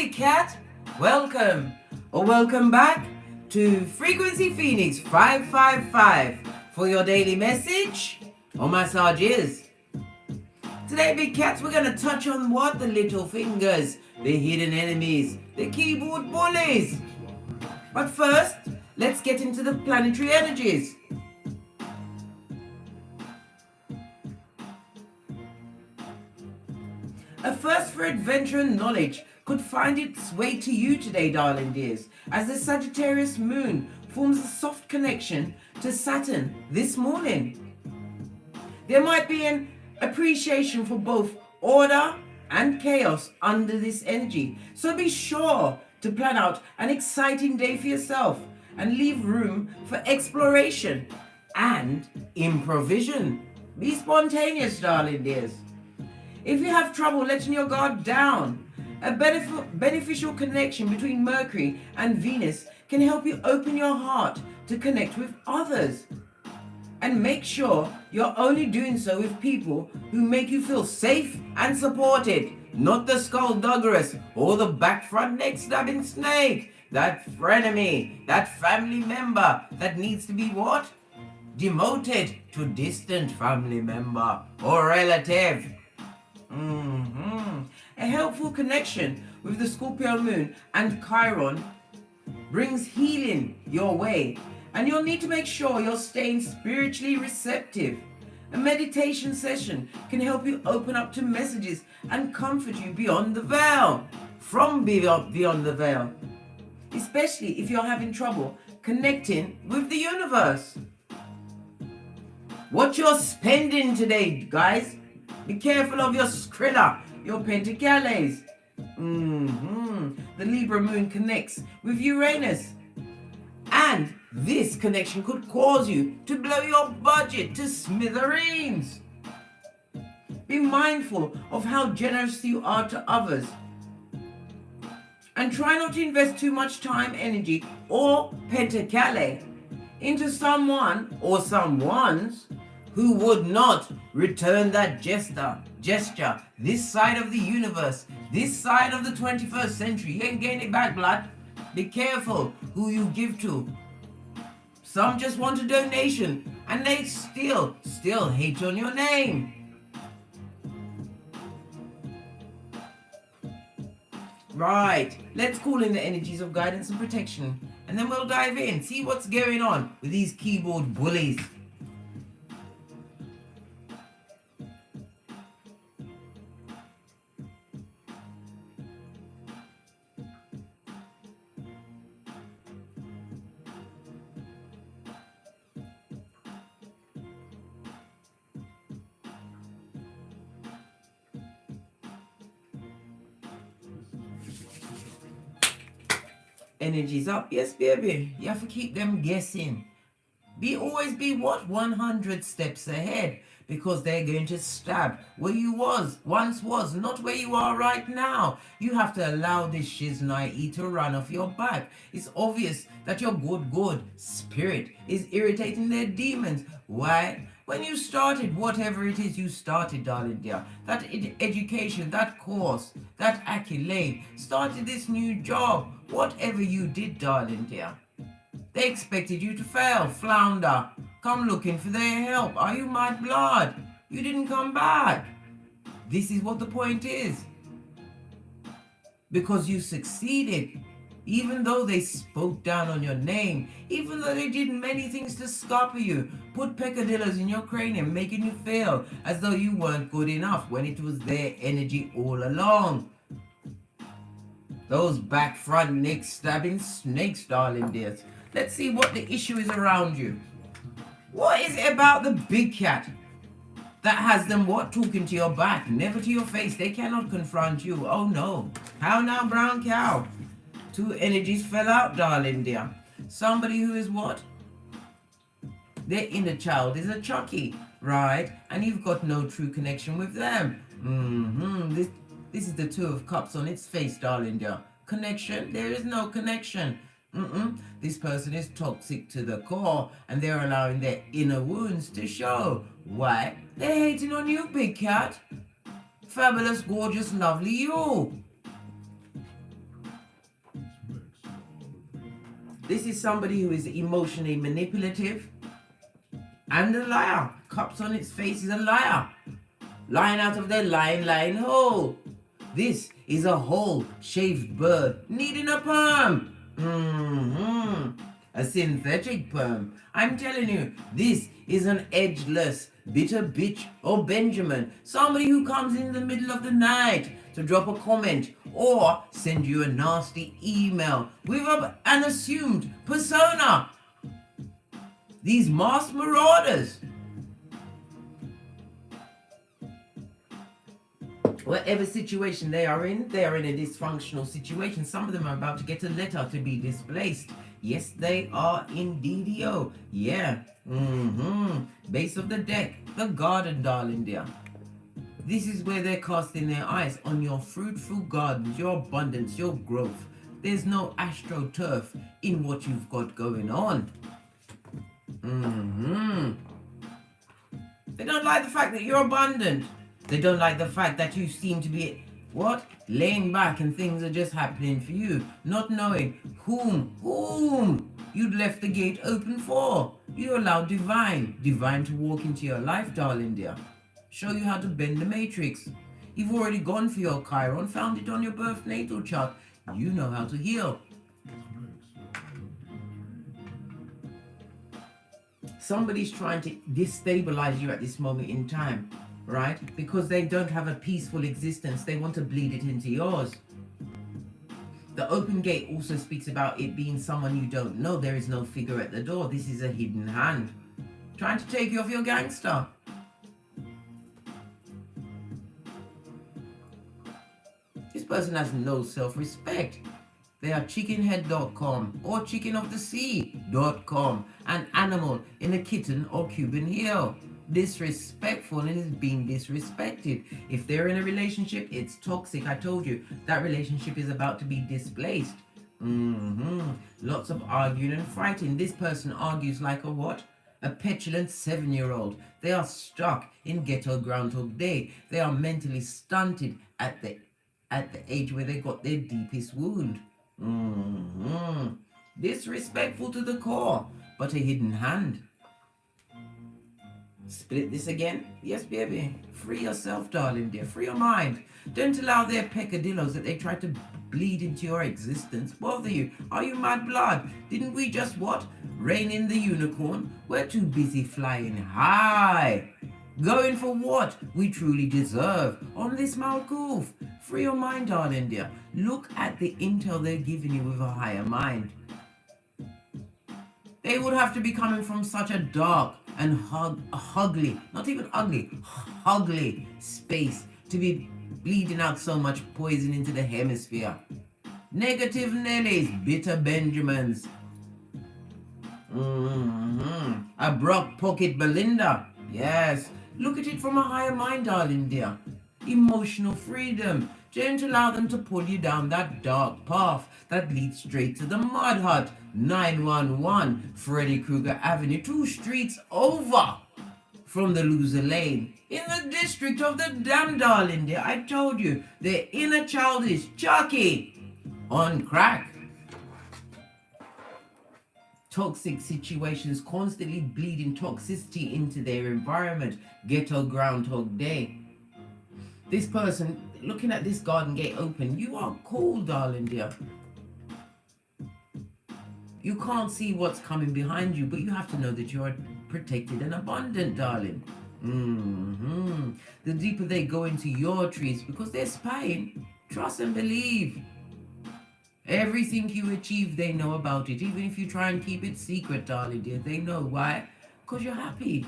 big cat. Welcome or welcome back to Frequency Phoenix 555 for your daily message or massages. Today, big cats, we're going to touch on what? The little fingers, the hidden enemies, the keyboard bullies. But first, let's get into the planetary energies. A first for adventure and knowledge could find its way to you today, darling dears, as the Sagittarius moon forms a soft connection to Saturn this morning. There might be an appreciation for both order and chaos under this energy, so be sure to plan out an exciting day for yourself and leave room for exploration and improvisation. Be spontaneous, darling dears. If you have trouble letting your guard down, a beneficial connection between Mercury and Venus can help you open your heart to connect with others. And make sure you're only doing so with people who make you feel safe and supported, not the skullduggerous or the back front neck stabbing snake, that frenemy, that family member that needs to be what? Demoted to distant family member or relative. A helpful connection with the Scorpio moon and Chiron brings healing your way, and you'll need to make sure you're staying spiritually receptive. A meditation session can help you open up to messages and comfort you beyond the veil, from beyond the veil, especially if you're having trouble connecting with the universe. What you're spending today, guys? Be careful of your Skrilla, your Pentacles. The Libra moon connects with Uranus. And this connection could cause you to blow your budget to smithereens. Be mindful of how generous you are to others. And try not to invest too much time, energy, or Pentacles into someone or someone's who would not return that gesture this side of the universe, this side of the 21st century. You ain't getting it back, blood. Be careful who you give to. Some just want a donation and they still hate on your name. Right, let's call in the energies of guidance and protection, and then we'll dive in, see what's going on with these keyboard bullies. Energies up, yes baby, you have to keep them guessing. Always be what? 100 steps ahead, because they're going to stab where you once was, not where you are right now. You have to allow this shiznai to run off your back. It's obvious that your good spirit is irritating their demons. Why? When you started whatever it is you started, darling dear, that education, that course, that accolade, started this new job, whatever you did, darling dear, they expected you to fail, flounder, come looking for their help. Are you my blood? You didn't come back. This is what the point is. Because you succeeded, even though they spoke down on your name, even though they did many things to scupper you, put peccadillos in your cranium, making you feel as though you weren't good enough when it was their energy all along. Those back front neck stabbing snakes, darling dears. Let's see what the issue is around you. What is it about the big cat that has them what? Talking to your back, never to your face. They cannot confront you. Oh no. How now, brown cow? Two energies fell out, darling dear. Somebody who is what? Their inner child is a Chucky, right? And you've got no true connection with them. This is the Two of Cups on its face, darling dear. Connection? There is no connection. This person is toxic to the core, and they're allowing their inner wounds to show. Why? They're hating on you, big cat. Fabulous, gorgeous, lovely you. This is somebody who is emotionally manipulative and a liar. Cups on its face is a liar. Lying out of their lying hole. This is a whole shaved bird needing a perm. A synthetic perm. I'm telling you, this is an edgeless, bitter bitch or Benjamin. Somebody who comes in the middle of the night to drop a comment or send you a nasty email with an assumed persona. These masked marauders. Whatever situation they are in a dysfunctional situation. Some of them are about to get a letter to be displaced. Yes, they are indeedio. Yeah. Base of the deck, the garden, darling dear. This is where they're casting their eyes on your fruitful gardens, your abundance, your growth. There's no astroturf in what you've got going on. They don't like the fact that you're abundant. They don't like the fact that you seem to be, laying back and things are just happening for you, not knowing whom you'd left the gate open for. You allowed divine to walk into your life, darling dear. Show you how to bend the matrix. You've already gone for your Chiron, found it on your birth natal chart. You know how to heal. Somebody's trying to destabilize you at this moment in time, right? Because they don't have a peaceful existence. They want to bleed it into yours. The open gate also speaks about it being someone you don't know. There is no figure at the door. This is a hidden hand trying to take you off your gangster. This person has no self-respect. They are chickenhead.com or chickenofthesea.com. An animal in a kitten or Cuban heel. Disrespectful and is being disrespected. If they're in a relationship, it's toxic. I told you that relationship is about to be displaced. Lots of arguing and fighting. This person argues like a petulant 7-year-old. They are stuck in ghetto Groundhog Day. They are mentally stunted at the age where they got their deepest wound. Disrespectful to the core, but a hidden hand. Split this again? Yes, baby. Free yourself, darling dear. Free your mind. Don't allow their peccadillos that they try to bleed into your existence bother you. Are you mad blood? Didn't we just rein in the unicorn? We're too busy flying high. Going for what we truly deserve on this Malkuf. Free your mind, darling dear. Look at the intel they're giving you with a higher mind. They would have to be coming from such a dark and ugly, not even ugly, ugly space to be bleeding out so much poison into the hemisphere. Negative Nellies, bitter Benjamins. A Brock Pocket Belinda. Yes. Look at it from a higher mind, darling dear. Emotional freedom. Don't allow them to pull you down that dark path that leads straight to the mud hut. 911 Freddy Krueger Avenue, 2 streets over from the loser lane. In the district of the damn, darling dear. I told you, their inner child is Chucky on crack. Toxic situations, constantly bleeding toxicity into their environment. Ghetto Groundhog Day. This person, looking at this garden gate open, you are cool, darling dear. You can't see what's coming behind you, but you have to know that you're protected and abundant, darling. The deeper they go into your trees, because they're spying, trust and believe. Everything you achieve, they know about it. Even if you try and keep it secret, darling dear, they know. Why? Because you're happy.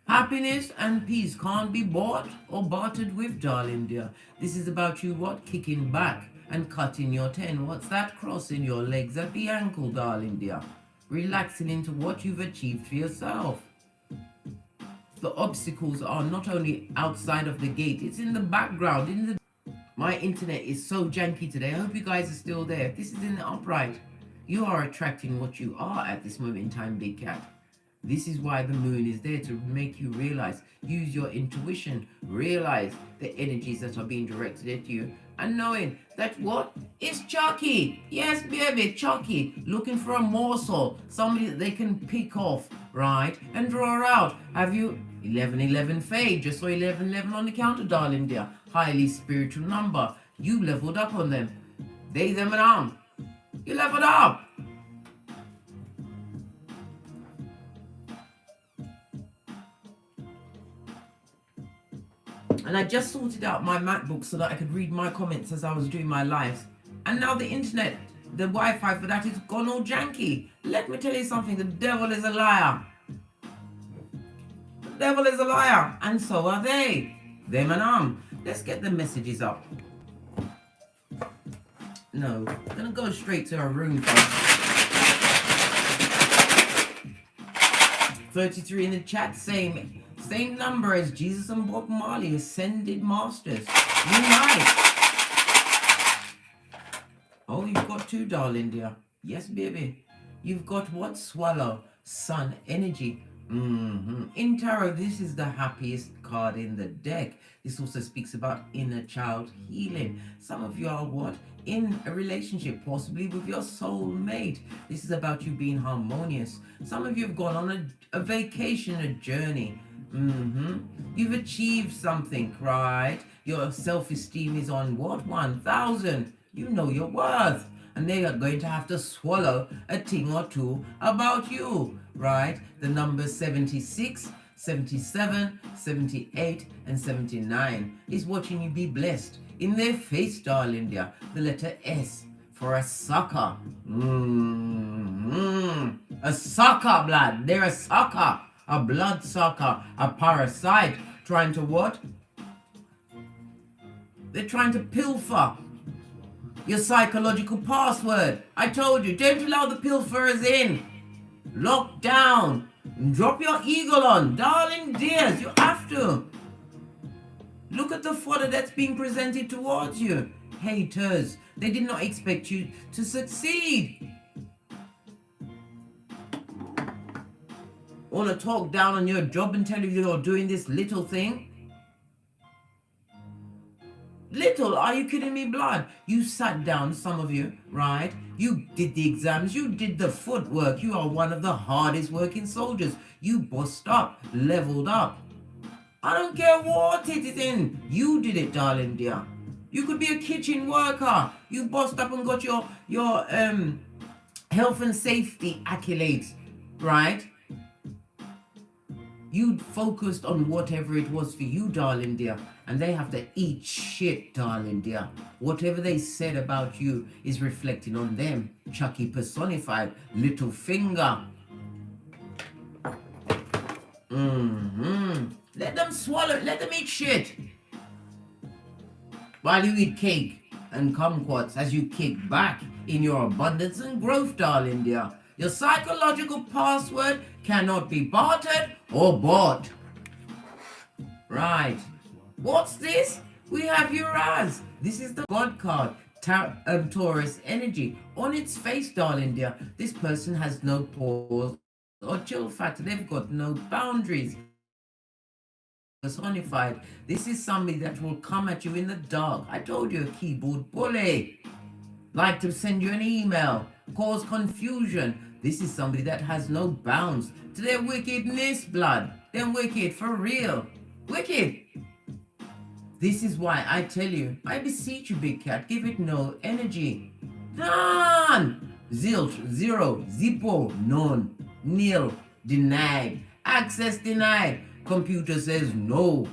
Happiness and peace can't be bought or bartered with, darling dear. This is about you, kicking back and cutting your 10. What's that? Crossing your legs at the ankle, darling dear. Relaxing into what you've achieved for yourself. The obstacles are not only outside of the gate, it's in the background, My internet is so janky today. I hope you guys are still there. If this is in the upright, you are attracting what you are at this moment in time, big cat. This is why the moon is there, to make you realize. Use your intuition. Realize the energies that are being directed at you. and knowing that what? It's Chucky. Yes, baby, Chucky. Looking for a morsel, somebody that they can pick off, right? And draw out. Have you 1111 fade? Just saw 1111 on the counter, darling dear. Highly spiritual number. You leveled up on them. They, them, and you leveled up. And I just sorted out my MacBook so that I could read my comments as I was doing my lives. And now the internet, the Wi-Fi for that is gone all janky. Let me tell you something, the devil is a liar. The devil is a liar. And so are they. Them and Let's get the messages up. No, I'm going to go straight to our room first. 33 in the chat, same number as Jesus and Bob Marley, Ascended Masters. Unite. Oh, you've got two, darling dear. Yes, baby. You've got what? Swallow, Sun, Energy. In tarot, this is the happiest card in the deck. This also speaks about inner child healing. Some of you are what? In a relationship, possibly with your soulmate. This is about you being harmonious. Some of you have gone on a vacation, a journey. You've achieved something, right? Your self-esteem is on what? 1,000. You know your worth. And they are going to have to swallow a thing or two about you, right? The numbers 76, 77, 78, and 79 is watching you be blessed. In their face, darling dear, the letter S for a sucker. A sucker, blood. They're a sucker. A blood sucker. A parasite. Trying to what? They're trying to pilfer your psychological password. I told you, don't allow the pilferers in. Lock down. Drop your eagle on. Darling dears, you have to. Look at the fodder that's being presented towards you. Haters, they did not expect you to succeed. Want to talk down on your job and tell you you're doing this little thing? Little, are you kidding me, blood? You sat down, some of you, right? You did the exams, you did the footwork. You are one of the hardest working soldiers. You bossed up, leveled up. I don't care what it is in. You did it, darling dear. You could be a kitchen worker. You bossed up and got your health and safety accolades, right? You focused on whatever it was for you, darling dear. And they have to eat shit, darling dear. Whatever they said about you is reflecting on them. Chucky personified, little finger. Let them swallow, let them eat shit. While you eat cake and kumquats as you kick back in your abundance and growth, darling dear. Your psychological password cannot be bartered or bought. Right. What's this? We have Uranus. This is the God card. Taurus energy. On its face, darling dear, this person has no pause or chill factor. They've got no boundaries. Personified. This is somebody that will come at you in the dark. I told you, a keyboard bully. Like to send you an email. Cause confusion. This is somebody that has no bounds to their wickedness, blood. They're wicked for real. Wicked. This is why I tell you, I beseech you, big cat, give it no energy. None. Zilch, zero, zippo, none, nil, denied, access denied. Computer says no.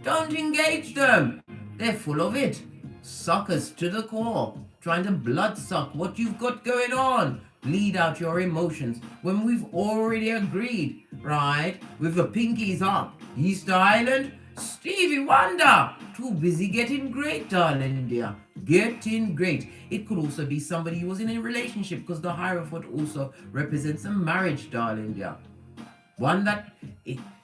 Don't engage them. They're full of it. Suckers to the core, trying to blood suck what you've got going on. Bleed out your emotions when we've already agreed, right? With the pinkies up. Easter Island, Stevie Wonder, too busy getting great, darling dear. Getting great. It could also be somebody who was in a relationship, because the Hierophant also represents a marriage, darling dear. One that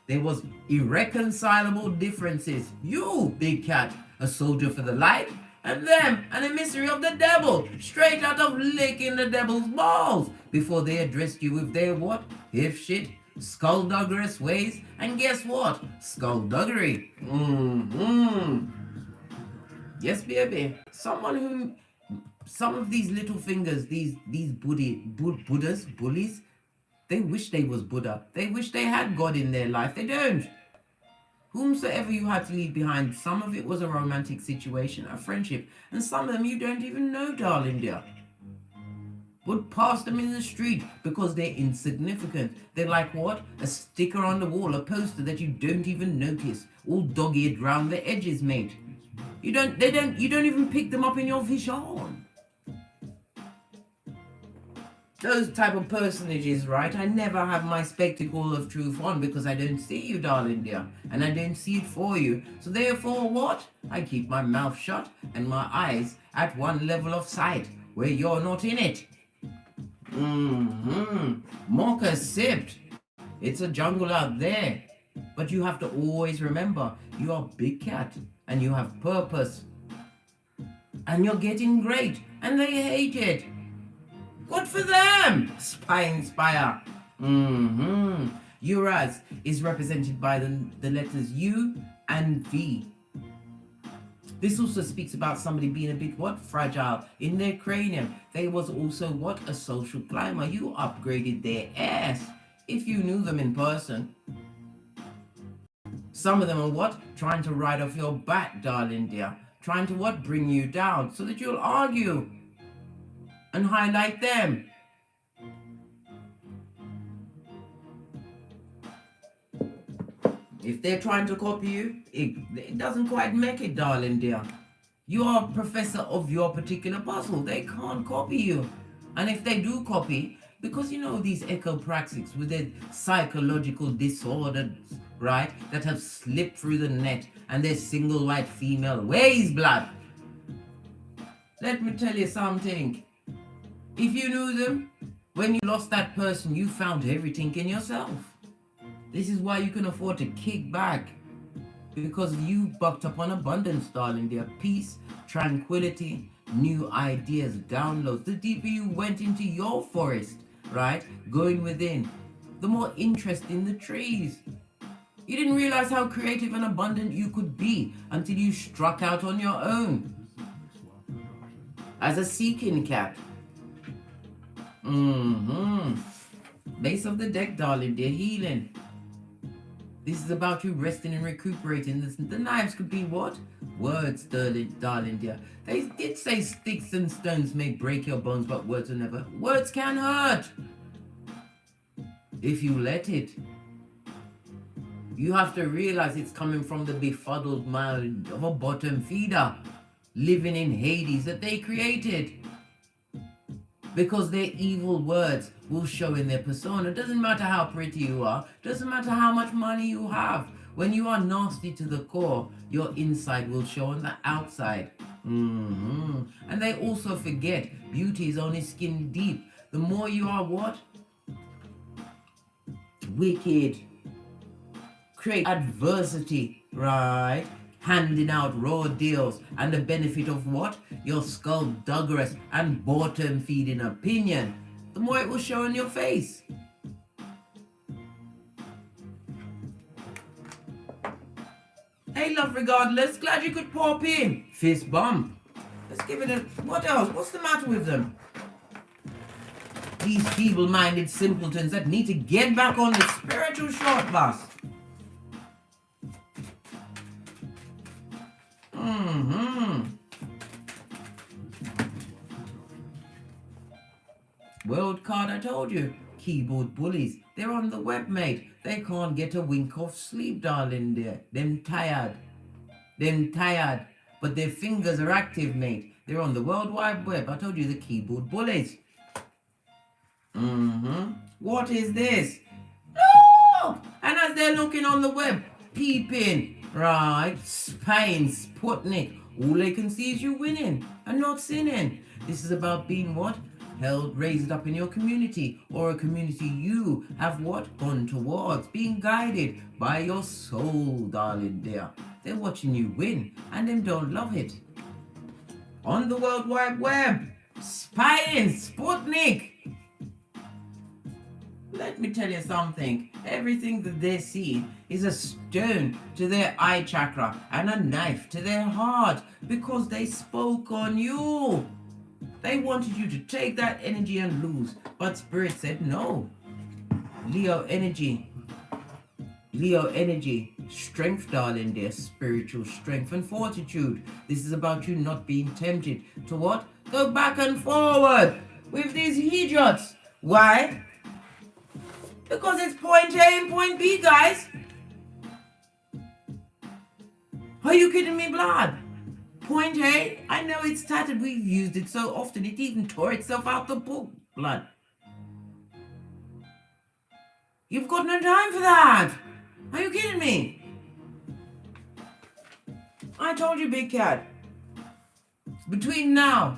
there was irreconcilable differences. You, big cat, a soldier for the light, and them, an emissary of the devil, straight out of licking the devil's balls, before they addressed you with their what? If shit, skullduggerous ways, and guess what? Skullduggery. Yes, baby. Someone who, some of these little fingers, these Buddhas, bullies, they wish they was Buddha. They wish they had God in their life. They don't. Whomsoever you had to leave behind, some of it was a romantic situation, a friendship, and some of them you don't even know, darling dear. Would pass them in the street because they're insignificant. They're like what? A sticker on the wall, a poster that you don't even notice, all dog-eared round the edges, mate. You don't even pick them up in your vision. Those type of personages, right? I never have my spectacle of truth on because I don't see you, darling dear, and I don't see it for you. So therefore, what? I keep my mouth shut and my eyes at one level of sight where you're not in it. Mocha sipped. It's a jungle out there. But you have to always remember, you are big cat and you have purpose. And you're getting great and they hate it. Good for them! Spy inspire. Uranus is represented by the letters U and V. This also speaks about somebody being a bit what? Fragile in their cranium. They was also what? A social climber. You upgraded their ass if you knew them in person. Some of them are what? Trying to ride off your back, darling dear. Trying to what? Bring you down so that you'll argue and highlight them. If they're trying to copy you, it doesn't quite make it, darling dear. You are a professor of your particular puzzle. They can't copy you. And if they do copy, because you know these echopraxics with their psychological disorders, right, that have slipped through the net and they're single white female, where's blood? Let me tell you something. If you knew them, when you lost that person, you found everything in yourself. This is why you can afford to kick back. Because you bucked up on abundance, darling dear. Peace, tranquility, new ideas, downloads. The deeper you went into your forest, right, going within, the more interest in the trees. You didn't realize how creative and abundant you could be until you struck out on your own. As a seeking cat. Base of the deck, darling dear, healing. This is about you resting and recuperating. The knives could be what? Words, darling dear. They did say sticks and stones may break your bones, but words will never. Words can hurt. If you let it. You have to realize it's coming from the befuddled mind of a bottom feeder living in Hades that they created. Because their evil words will show in their persona. Doesn't matter how pretty you are. Doesn't matter how much money you have. When you are nasty to the core, your inside will show on the outside. And they also forget beauty is only skin deep. The more you are what? Wicked. Create adversity, right? Handing out raw deals and the benefit of what? Your skullduggerous and bottom feeding opinion. The more it will show in your face. Hey, love, regardless. Glad you could pop in. Fist bump. Let's give it a... What else? What's the matter with them? These feeble-minded simpletons that need to get back on the spiritual short bus. World card, I told you. Keyboard bullies. They're on the web, mate. They can't get a wink of sleep, darling dear. Them tired. But their fingers are active, mate. They're on the World Wide Web. I told you, the keyboard bullies. What is this? No! And as they're looking on the web, peeping, right, spying, Sputnik, all they can see is you winning and not sinning. This is about being what? Held, raised up in your community, or a community you have what? Gone towards, being guided by your soul, darling dear. They're watching you win, and them don't love it. On the World Wide Web, spying, Sputnik. Let me tell you something. Everything that they see is a stone to their eye chakra and a knife to their heart because they spoke on you. They wanted you to take that energy and lose, but Spirit said no. Leo energy, strength, darling, dear, spiritual strength and fortitude. This is about you not being tempted to what? Go back and forward with these idiots. Why? Because it's point A and point B, guys. Are you kidding me, blood? Point A, I know it's tattered. We've used it so often. It even tore itself out the book, blood. You've got no time for that. Are you kidding me? I told you, big cat. Between now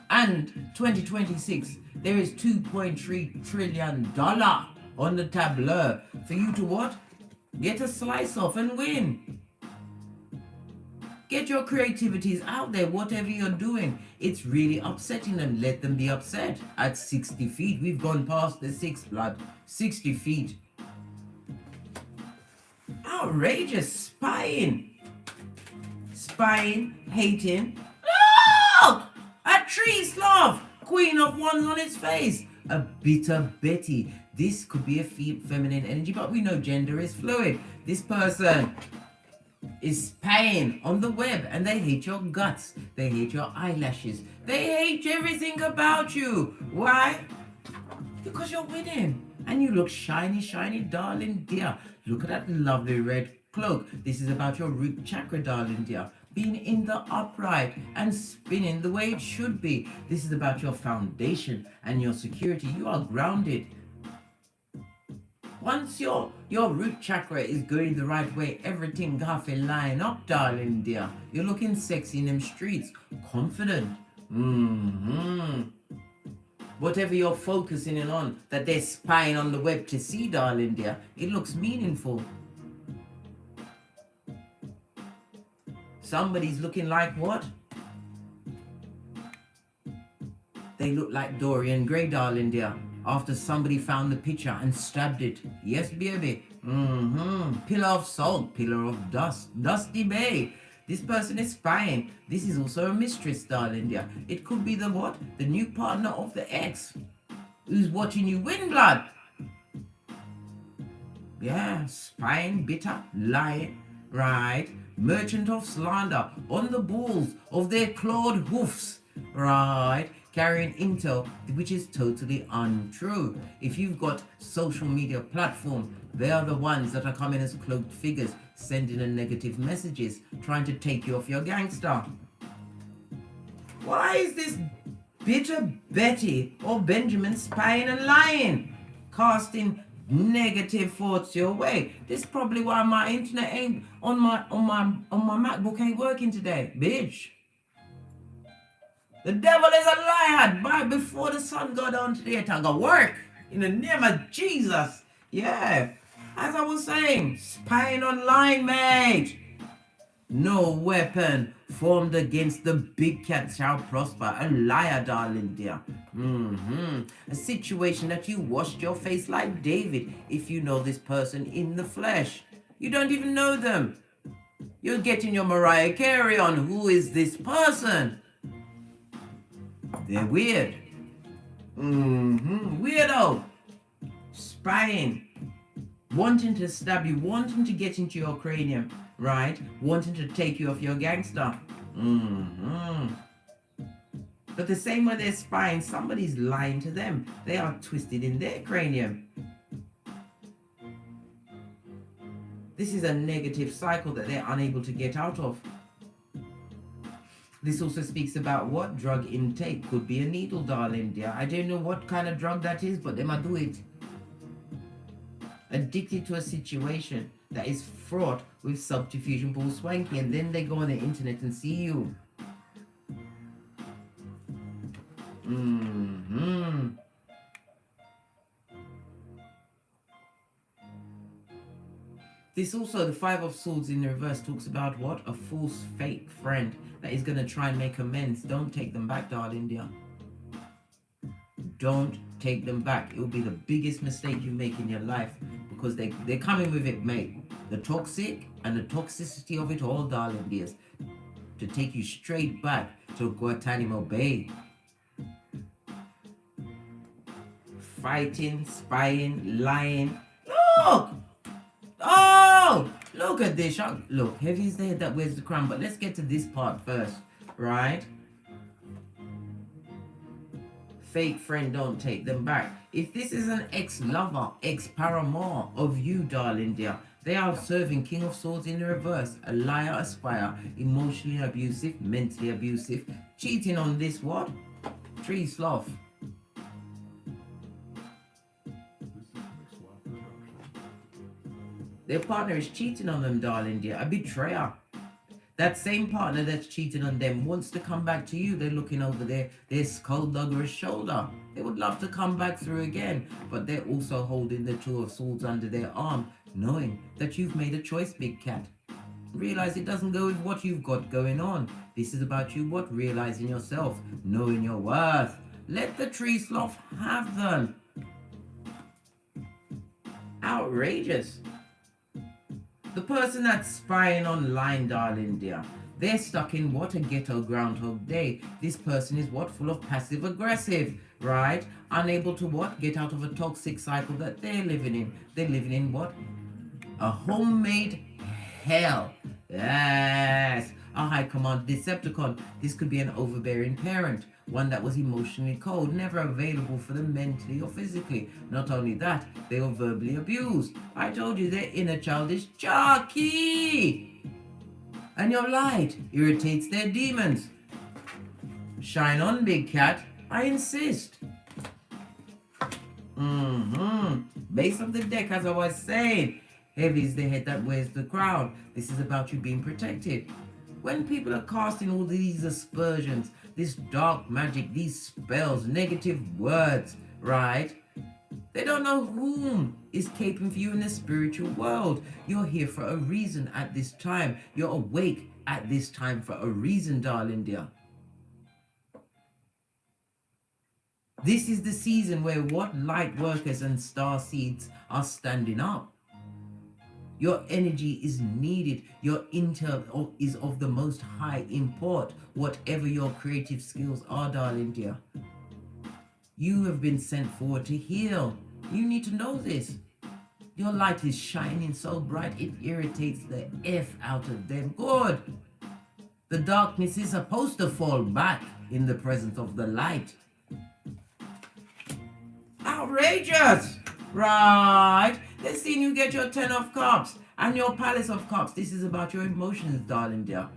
and 2026, there is $2.3 trillion on the tableau for you to what? Get a slice off and win. Get your creativities out there, whatever you're doing. It's really upsetting them. Let them be upset. At 60 feet, we've gone past the 6 blood. 60 feet. Outrageous. Spying, hating. Look! A tree sloth. Queen of Wands on its face. A bitter Betty. This could be a feminine energy, but we know gender is fluid. This person is spying on the web and they hate your guts. They hate your eyelashes. They hate everything about you. Why? Because you're winning and you look shiny, darling dear. Look at that lovely red cloak. This is about your root chakra, darling dear. Being in the upright and spinning the way it should be. This is about your foundation and your security. You are grounded. Once your root chakra is going the right way, everything got to line up, darling dear. You're looking sexy in them streets, confident. Whatever you're focusing in on, that they're spying on the web to see, darling dear, it looks meaningful. Somebody's looking like what? They look like Dorian Gray, darling dear. After somebody found the picture and stabbed it. Yes, baby. Pillar of salt, pillar of dust, dusty bay. This person is spying. This is also a mistress, darling dear. It could be the what? The new partner of the ex who's watching you win, blood. Yeah, spying, bitter, lying, right? Merchant of slander on the balls of their clawed hoofs, right? Carrying intel which is totally untrue. If you've got social media platform, they are the ones that are coming as cloaked figures, sending in negative messages, trying to take you off your gangster. Why is this bitter Betty or Benjamin spying and lying, casting negative thoughts your way? This is probably why my internet ain't on my MacBook ain't working today, bitch. The devil is a liar. By before the sun go down today, I go work in the name of Jesus. Yeah, as I was saying, spying online, mate. No weapon formed against the big cat shall prosper. A liar, darling dear. A situation that you washed your face like David. If you know this person in the flesh, you don't even know them. You're getting your Mariah Carey on. Who is this person? They're weird. Weirdo. Spying. Wanting to stab you. Wanting to get into your cranium. Right? Wanting to take you off your gangster. But the same way they're spying, somebody's lying to them. They are twisted in their cranium. This is a negative cycle that they're unable to get out of. This also speaks about what? Drug intake. Could be a needle, darling dear. I don't know what kind of drug that is, but they might do it. Addicted to a situation that is fraught with subterfuge and bull swanky, and then they go on the internet and see you. This also, the Five of Swords in reverse, talks about what? A false fake friend that is going to try and make amends. Don't take them back, darling dear. Don't take them back. It will be the biggest mistake you make in your life, because they're coming with it, mate. The toxic and the toxicity of it all, darling dears, to take you straight back to Guantanamo Bay. Fighting, spying, lying. Look! Oh! Look at this. Look, heavy is the head that wears the crown. But let's get to this part first, right? Fake friend, don't take them back. If this is an ex-lover, ex-paramour of you, darling dear, they are serving King of Swords in the reverse. A liar, a spyer, emotionally abusive, mentally abusive, cheating on this what? Tree sloth. Their partner is cheating on them, darling dear. A betrayer. That same partner that's cheating on them wants to come back to you. They're looking over their skulldugger's shoulder. They would love to come back through again, but they're also holding the Two of Swords under their arm, knowing that you've made a choice, big cat. Realize it doesn't go with what you've got going on. This is about you what? Realizing yourself, knowing your worth. Let the tree sloth have them. Outrageous. The person that's spying online, darling dear, they're stuck in what? A ghetto Groundhog Day. This person is what? Full of passive aggressive, right? Unable to what? Get out of a toxic cycle that they're living in. They're living in what? A homemade hell. Yes. A high command Decepticon. This could be an overbearing parent. One that was emotionally cold, never available for them mentally or physically. Not only that, they were verbally abused. I told you their inner child is chalky. And your light irritates their demons. Shine on, big cat. I insist. Base of the deck, as I was saying. Heavy is the head that wears the crown. This is about you being protected. When people are casting all these aspersions, this dark magic, these spells, negative words, right? They don't know whom is caping for you in the spiritual world. You're here for a reason at this time. You're awake at this time for a reason, darling dear. This is the season where what? Light workers and star seeds are standing up. Your energy is needed. Your intel is of the most high import, whatever your creative skills are, darling dear. You have been sent forward to heal. You need to know this. Your light is shining so bright it irritates the F out of them. Good. The darkness is supposed to fall back in the presence of the light. Outrageous! Right. Let's see you get your 10 of Cups and your Palace of Cups. This is about your emotions, darling dear.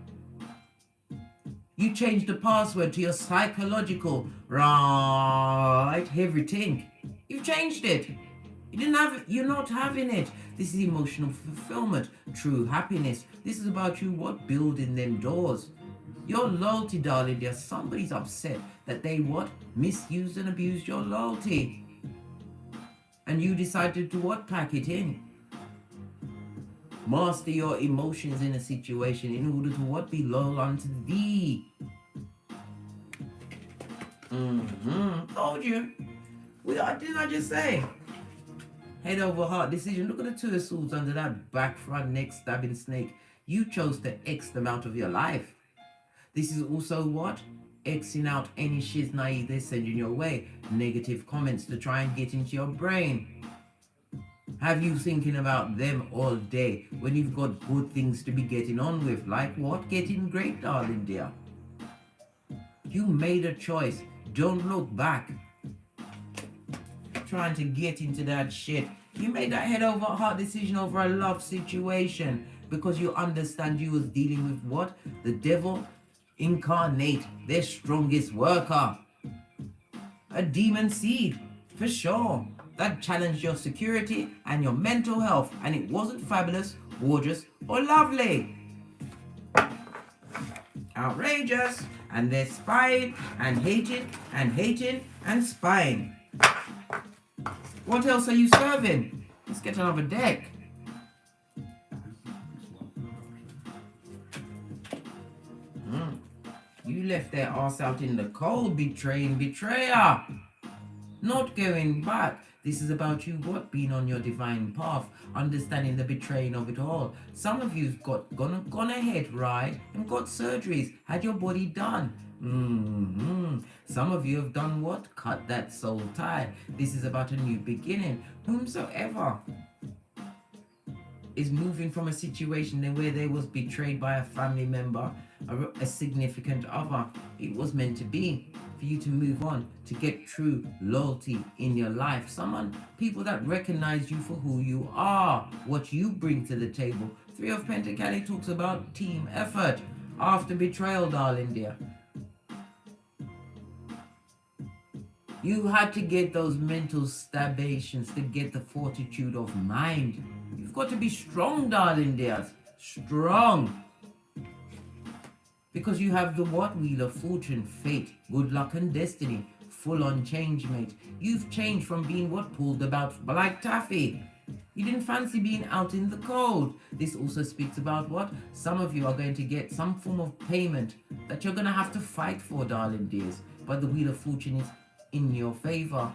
You changed the password to your psychological, right? Everything. You've changed it. You didn't have it. You're not having it. This is emotional fulfillment, true happiness. This is about you what? Building them doors. Your loyalty, darling dear. Somebody's upset that they what? Misused and abused your loyalty. And you decided to what? Pack it in. Master your emotions in a situation in order to what? Be loyal unto thee. Told you. Didn't I just say? Head over heart decision. Look at the Two of Swords under that back, front, neck stabbing snake. You chose to X them out of your life. This is also what? Xing out any shiznai they're sending your way. Negative comments to try and get into your brain. Have you thinking about them all day when you've got good things to be getting on with? Like what? Getting great, darling dear. You made a choice. Don't look back. Trying to get into that shit. You made that head over heart decision over a love situation because you understand you was dealing with what? The devil incarnate, their strongest worker. A demon seed, for sure. That challenged your security and your mental health, and it wasn't fabulous, gorgeous, or lovely. Outrageous. And they're spying and hating and hating and spying. What else are you serving? Let's get another deck. You left their ass out in the cold, betraying betrayer. not going back. This is about you what being on your divine path, understanding the betraying of it all. Some of you've gone ahead, right, and got surgeries, had your body done. Some of you have done what? Cut that soul tie. This is about a new beginning. Whomsoever is moving from a situation where they was betrayed by a family member, a significant other, it was meant to be for you to move on, to get true loyalty in your life. People that recognize you for who you are, what you bring to the table. Three of Pentacles talks about team effort after betrayal, darling dear. You had to get those mental stabations to get the fortitude of mind. You've got to be strong, darling dears. Strong. Because you have the what? Wheel of fortune, fate, good luck and destiny. Full on change, mate. You've changed from being what? Pulled about like taffy. You didn't fancy being out in the cold. This also speaks about what? Some of you are going to get some form of payment that you're going to have to fight for, darling dears. But the Wheel of Fortune is in your favor.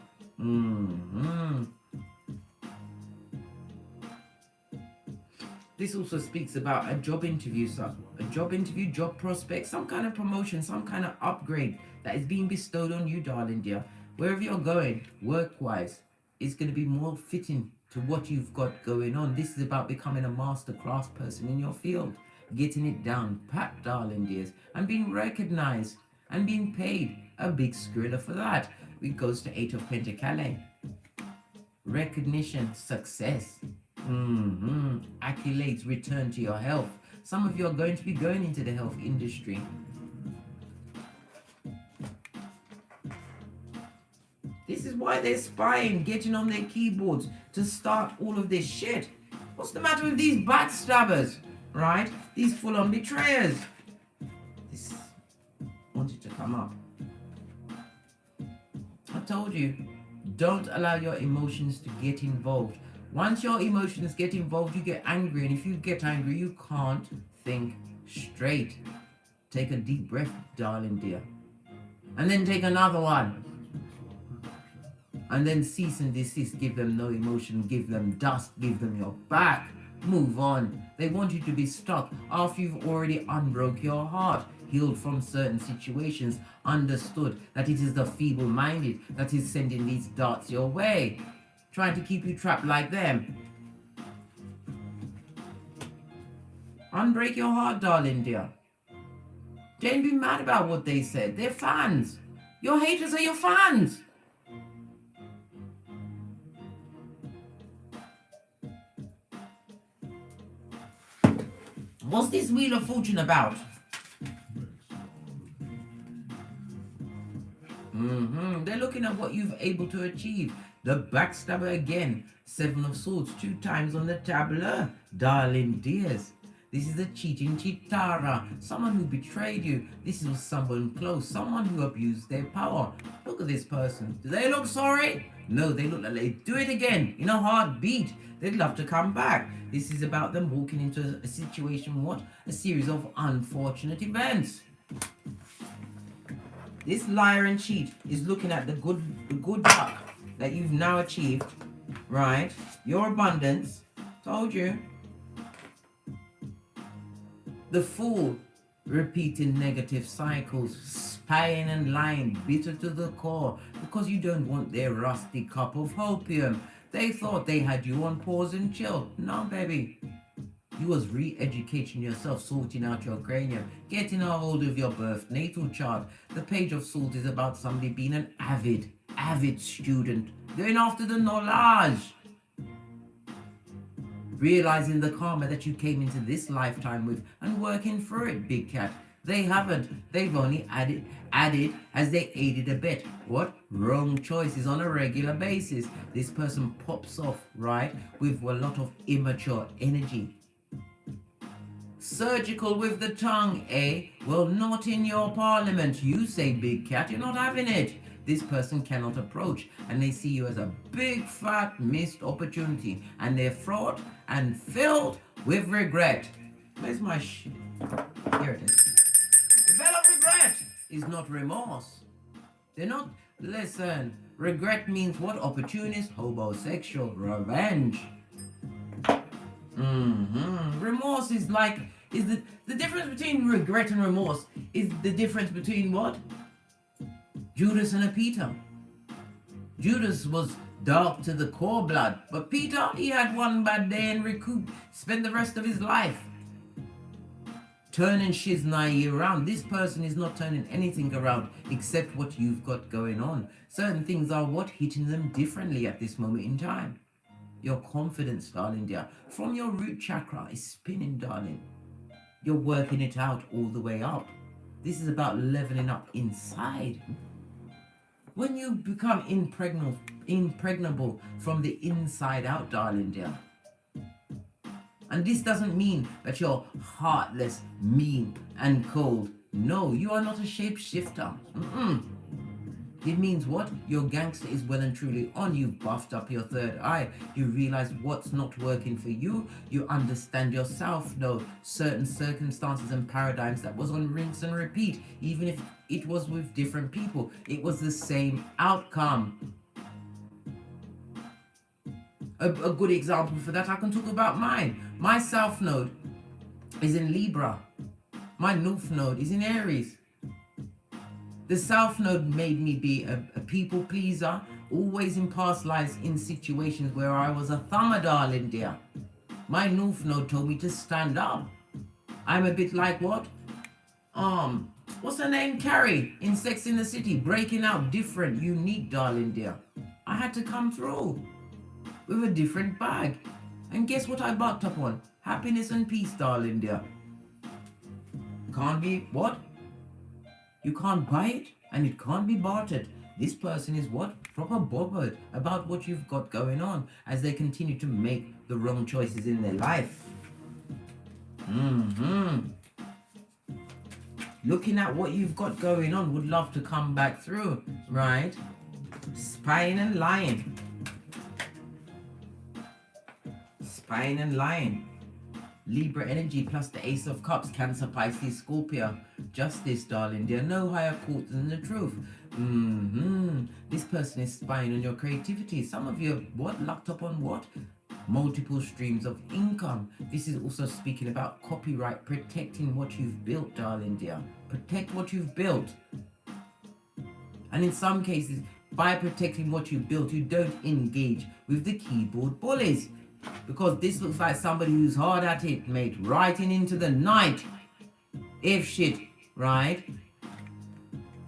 This also speaks about a job interview, sir. A job interview, job prospect, some kind of promotion, some kind of upgrade that is being bestowed on you, darling dear. Wherever you're going, work-wise, is going to be more fitting to what you've got going on. This is about becoming a master craft person in your field, getting it down pat, darling dears, and being recognized and being paid a big skrilla for that. It goes to Eight of Pentacles. Recognition, success, accolades, return to your health. Some of you are going to be going into the health industry. This is why they're spying, getting on their keyboards to start all of this shit. What's the matter with these backstabbers, right? These full-on betrayers. This wanted to come up. I told you, don't allow your emotions to get involved. Once your emotions get involved, you get angry. And if you get angry, you can't think straight. Take a deep breath, darling dear. And then take another one. And then cease and desist. Give them no emotion. Give them dust. Give them your back. Move on. They want you to be stuck after you've already unbroke your heart. Healed from certain situations, understood that it is the feeble-minded that is sending these darts your way, trying to keep you trapped like them. Unbreak your heart, darling dear. Don't be mad about what they said. They're fans. Your haters are your fans. What's this Wheel of Fortune about? They're looking at what you've able to achieve. The backstabber again. Seven of Swords, 2 times on the tableau. Darling dears. This is a cheating chitara. Someone who betrayed you. This is someone close. Someone who abused their power. Look at this person. Do they look sorry? No, they look like they do it again in a heartbeat. They'd love to come back. This is about them walking into a situation, what? A series of unfortunate events. This liar and cheat is looking at the good luck that you've now achieved, right? Your abundance. Told you. The fool repeating negative cycles, spying and lying, bitter to the core, because you don't want their rusty cup of opium. They thought they had you on pause and chill. No, baby. You was re-educating yourself, sorting out your cranium, getting a hold of your birth natal chart. The Page of Swords is about somebody being an avid student, going after the knowledge. Realizing the karma that you came into this lifetime with and working through it, big cat. They haven't. They've only added as they aided a bit. What? Wrong choices on a regular basis. This person pops off, right, with a lot of immature energy. Surgical with the tongue, eh? Well, not in your parliament. You say, big cat, you're not having it. This person cannot approach, and they see you as a big fat missed opportunity, and they're fraught and filled with regret. Where's my here it is. The veil of regret is not remorse. They're not, listen, Regret means what? Opportunist, homosexual, revenge. Remorse is like, is the difference between regret and remorse is the difference between what? Judas and a Peter. Judas was dark to the core blood, but Peter, he had one bad day and spent the rest of his life turning shiznai around. This person is not turning anything around except what you've got going on. Certain things are what? Hitting them differently at this moment in time. Your confidence, darling dear, from your root chakra is spinning, darling. You're working it out all the way up. This is about leveling up inside. When you become impregnable from the inside out, darling dear. And this doesn't mean that you're heartless, mean, and cold. No, you are not a shapeshifter. It means what? Your gangster is well and truly on. You've buffed up your third eye. You realize what's not working for you. You understand yourself, though. Certain circumstances and paradigms that was on rinse and repeat. Even if it was with different people, it was the same outcome. A good example for that, I can talk about mine. My South Node is in Libra. My North Node is in Aries. The South Node made me be a people pleaser, always in past lives in situations where I was a thumber, darling dear. My North Node told me to stand up. I'm a bit like what? What's her name? Carrie in Sex in the City, breaking out different, unique, darling dear. I had to come through with a different bag. And guess what I bucked up on? Happiness and peace, darling dear. Can't be what? You can't buy it and it can't be bartered. This person is what? Proper bothered about what you've got going on as they continue to make the wrong choices in their life. Looking at what you've got going on, would love to come back through, right? Spying and lying. Spying and lying. Libra energy plus the Ace of Cups, Cancer, Pisces, Scorpio. Justice, darling dear. No higher court than the truth. This person is spying on your creativity. Some of you are locked up on what? Multiple streams of income. This is also speaking about copyright, protecting what you've built, darling dear. Protect what you've built. And in some cases, by protecting what you built, you don't engage with the keyboard bullies. Because this looks like somebody who's hard at it, mate. Writing into the night. If shit, right?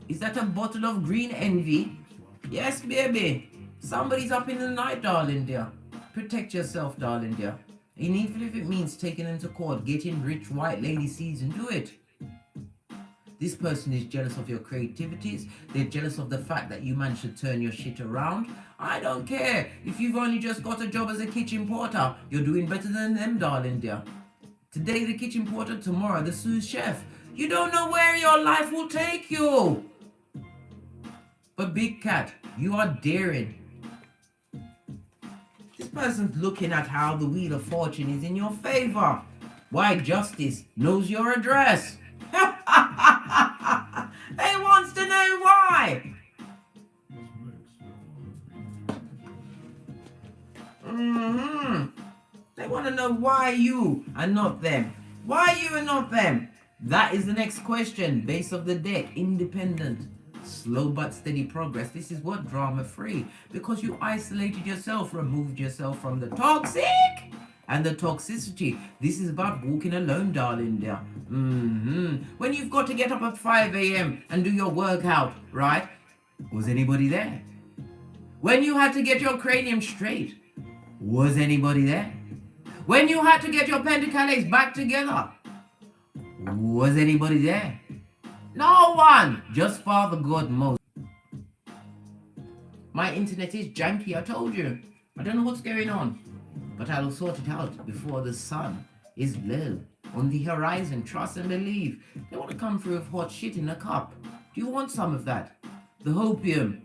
Is that a bottle of green envy? Yes, baby. Somebody's up in the night, darling dear. Protect yourself, darling dear. And even if it means taking them to court, getting rich white lady season, do it. This person is jealous of your creativities. They're jealous of the fact that you managed to turn your shit around. I don't care. If you've only just got a job as a kitchen porter, you're doing better than them, darling dear. Today the kitchen porter, tomorrow the sous chef. You don't know where your life will take you. But big cat, you are daring. This person's looking at how the wheel of fortune is in your favor. Why justice knows your address. They wants to know why. They want to know why you and not them. Why you and not them? That is the next question. Base of the deck, independent. Slow but steady progress. This is what? Drama free. Because you isolated yourself, removed yourself from the toxic and the toxicity. This is about walking alone, darling dear. When you've got to get up at 5 a.m. and do your workout, right? Was anybody there? When you had to get your cranium straight, was anybody there? When you had to get your pentacles back together, was anybody there? No one! Just Father God most. My internet is janky, I told you. I don't know what's going on. But I'll sort it out before the sun is low on the horizon. Trust and believe. They want to come through with hot shit in a cup. Do you want some of that? The hopium.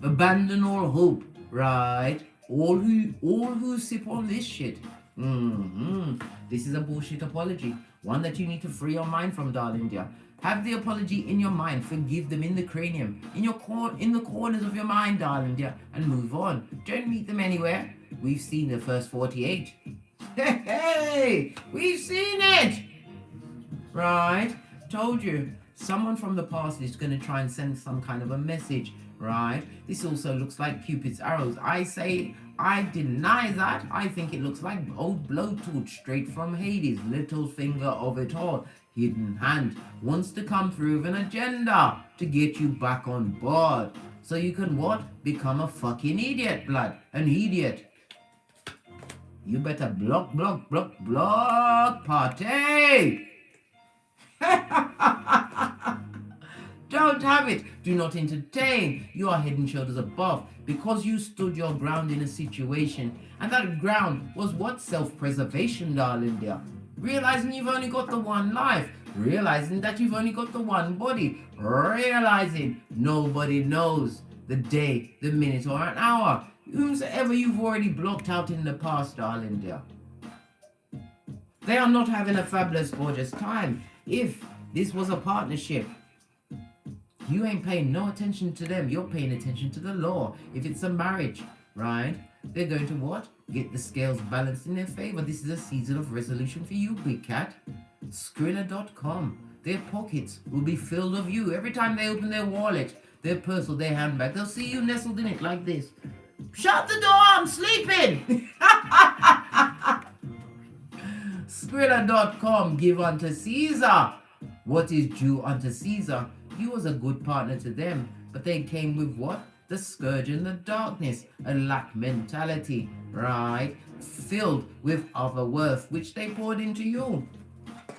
Abandon all hope, right? All who sip on this shit. This is a bullshit apology. one that you need to free your mind from, darling dear. Have the apology in your mind. Forgive them in the cranium, in the corners of your mind, darling dear, and move on. Don't meet them anywhere. We've seen the first 48. Hey, we've seen it. Right? Told you. Someone from the past is going to try and send some kind of a message. Right? This also looks like Cupid's arrows. I deny that. I think it looks like old blowtorch straight from Hades. Little finger of it all. Hidden hand wants to come through with an agenda to get you back on board. So you can what? Become a fucking idiot, blood. An idiot. You better block, party. Don't have it. Do not entertain. You are head and shoulders above because you stood your ground in a situation. And that ground was what? Self-preservation, darling dear. Realizing you've only got the one life. Realizing that you've only got the one body. Realizing nobody knows the day, the minute, or an hour. Whomsoever you've already blocked out in the past, darling dear. They are not having a fabulous, gorgeous time. If this was a partnership, you ain't paying no attention to them. You're paying attention to the law. If it's a marriage, right? They're going to what? Get the scales balanced in their favor. This is a season of resolution for you, big cat. Skrilla.com. Their pockets will be filled of you. Every time they open their wallet, their purse or their handbag, they'll see you nestled in it like this. Shut the door, I'm sleeping. Skrilla.com. Give unto Caesar what is due unto Caesar. You was a good partner to them, but they came with what? The scourge and the darkness, a lack mentality, right? Filled with other worth, which they poured into you.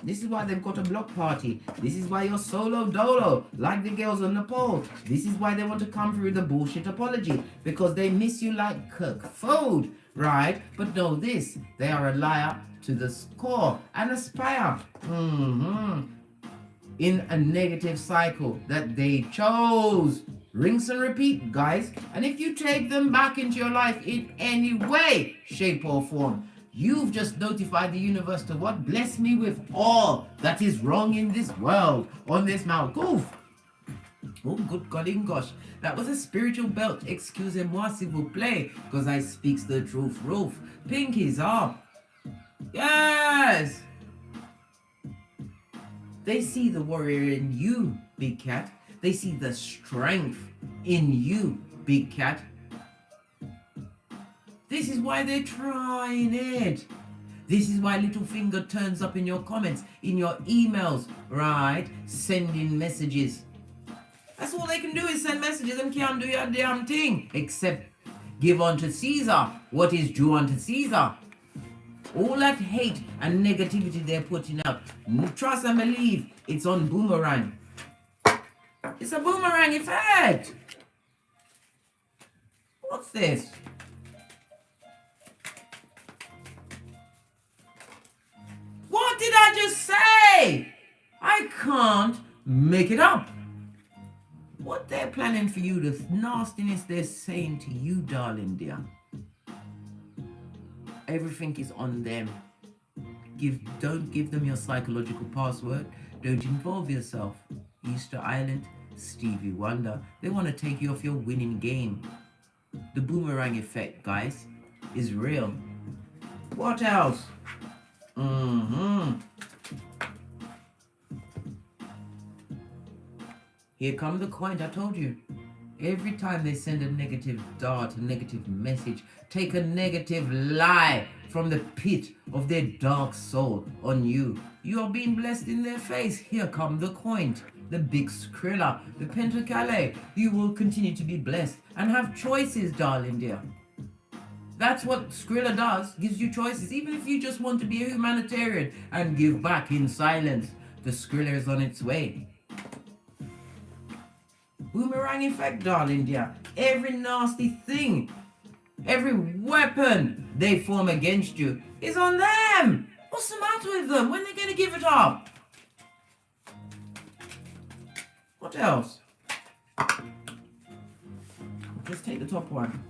This is why they've got a block party. This is why you're solo dolo, like the girls on the pole. This is why they want to come through the bullshit apology, because they miss you like cook food, right? But know this, they are a liar to the core and aspire. In a negative cycle that they chose. Rinse and repeat, guys. And if you take them back into your life in any way, shape or form, you've just notified the universe to what? Bless me with all that is wrong in this world, on this mouth. Oof. Oh, good God in gosh. That was a spiritual belt. Excusez-moi, s'il vous plaît, because I speaks the truth. Roof. Pinkies up. Yes. They see the warrior in you, big cat. They see the strength in you, big cat. This is why they're trying it. This is why little finger turns up in your comments, in your emails, right? Sending messages. That's all they can do is send messages and can't do your damn thing. Except give unto Caesar what is due unto Caesar. All that hate and negativity they're putting out, trust and believe, it's on boomerang. It's a boomerang effect. What's this? What did I just say? I can't make it up. What they're planning for you, the nastiness they're saying to you, darling dear. Everything is on them. Don't give them your psychological password. Don't involve yourself. Easter Island, Stevie Wonder. They want to take you off your winning game. The boomerang effect, guys, is real. What else? Here come the coin, I told you. Every time they send a negative dart, a negative message, take a negative lie from the pit of their dark soul on you, you are being blessed in their face. Here come the coin, the big Skrilla, the Pentacale. You will continue to be blessed and have choices, darling dear. That's what Skrilla does, gives you choices. Even if you just want to be a humanitarian and give back in silence, the Skrilla is on its way. Boomerang effect, darling dear. Every nasty thing, every weapon they form against you is on them. What's the matter with them? When are they going to give it up? What else? Just take the top one.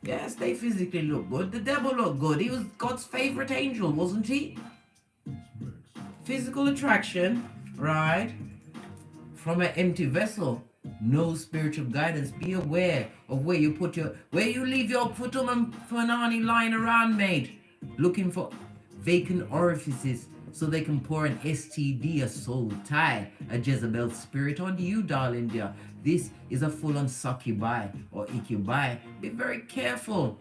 Yes, they physically look good. The devil looked good. He was God's favorite angel, wasn't he? Physical attraction, right? From an empty vessel. No spiritual guidance. Be aware of where you leave your futumani lying around, mate. Looking for vacant orifices so they can pour an STD, a soul tie, a Jezebel spirit onto you, darling dear. This is a full-on succubi or incubi. Be very careful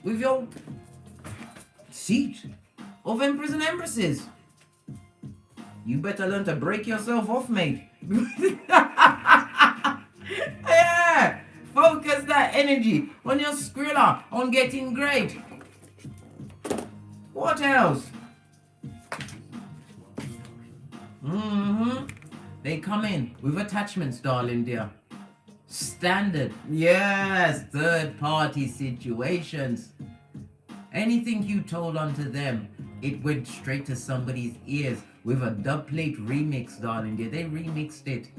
with your seat of emperors and empresses. You better learn to break yourself off, mate. Yeah, focus that energy on your skrilla, on getting great. What else? They come in with attachments, darling dear. Standard, yes, third party situations. Anything you told onto them, it went straight to somebody's ears with a dubplate remix, darling dear. They remixed it.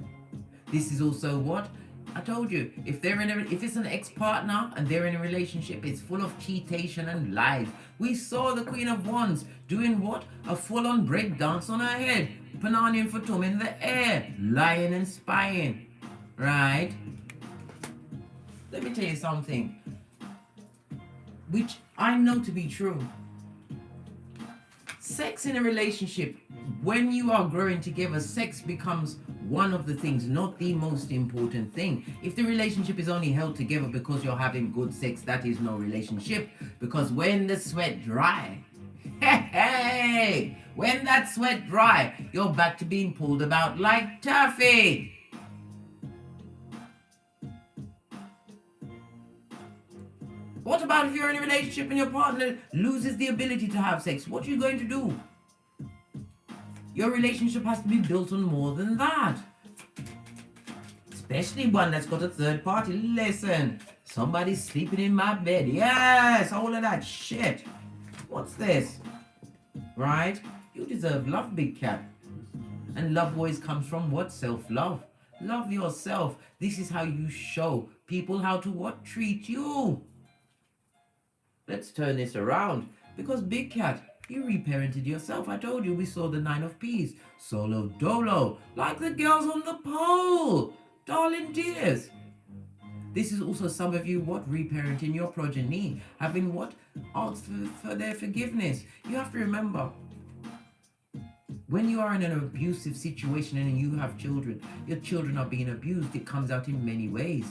This is also what? I told you, if it's an ex-partner and they're in a relationship, it's full of cheatation and lies. We saw the Queen of Wands doing what? A full-on break dance on her head. Panani and Fatum in the air. Lying and spying. Right? Let me tell you something, which I know to be true. Sex in a relationship, when you are growing together, sex becomes one of the things, not the most important thing. If the relationship is only held together because you're having good sex, that is no relationship. Because when the sweat dry, hey, when that sweat dry, you're back to being pulled about like taffy. What about if you're in a relationship and your partner loses the ability to have sex? What are you going to do? Your relationship has to be built on more than that. Especially one that's got a third party. Listen, somebody's sleeping in my bed. Yes, all of that shit. What's this? Right? You deserve love, big cat. And love always comes from what? Self-love. Love yourself. This is how you show people how to what? Treat you. Let's turn this around, because big cat, you reparented yourself. I told you we saw the 9 of Peas, solo dolo, like the girls on the pole, darling dears. This is also some of you what? Reparenting your progeny, having what? Asked for their forgiveness. You have to remember, when you are in an abusive situation and you have children, your children are being abused. It comes out in many ways.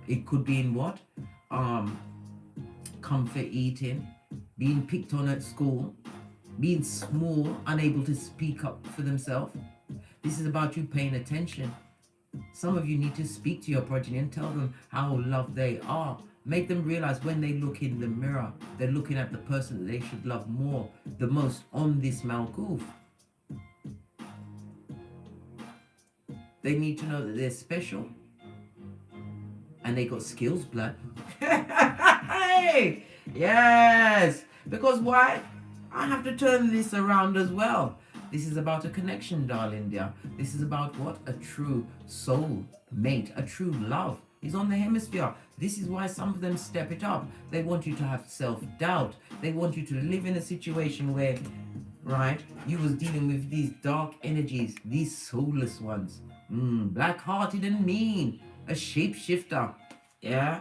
It could be in what? Comfort eating, being picked on at school, being small, unable to speak up for themselves. This is about you paying attention. Some of you need to speak to your progeny and tell them how loved they are. Make them realize when they look in the mirror, they're looking at the person that they should love more, the most on this Malkuf. They need to know that they're special and they got skills, blood. Hey, yes, because why? I have to turn this around as well. This is about a connection, darling dear. This is about what? A true soul mate, a true love is on the hemisphere. This is why some of them step it up. They want you to have self-doubt. They want you to live in a situation where, right, you was dealing with these dark energies, these soulless ones. Black-hearted and mean, a shapeshifter. Yeah.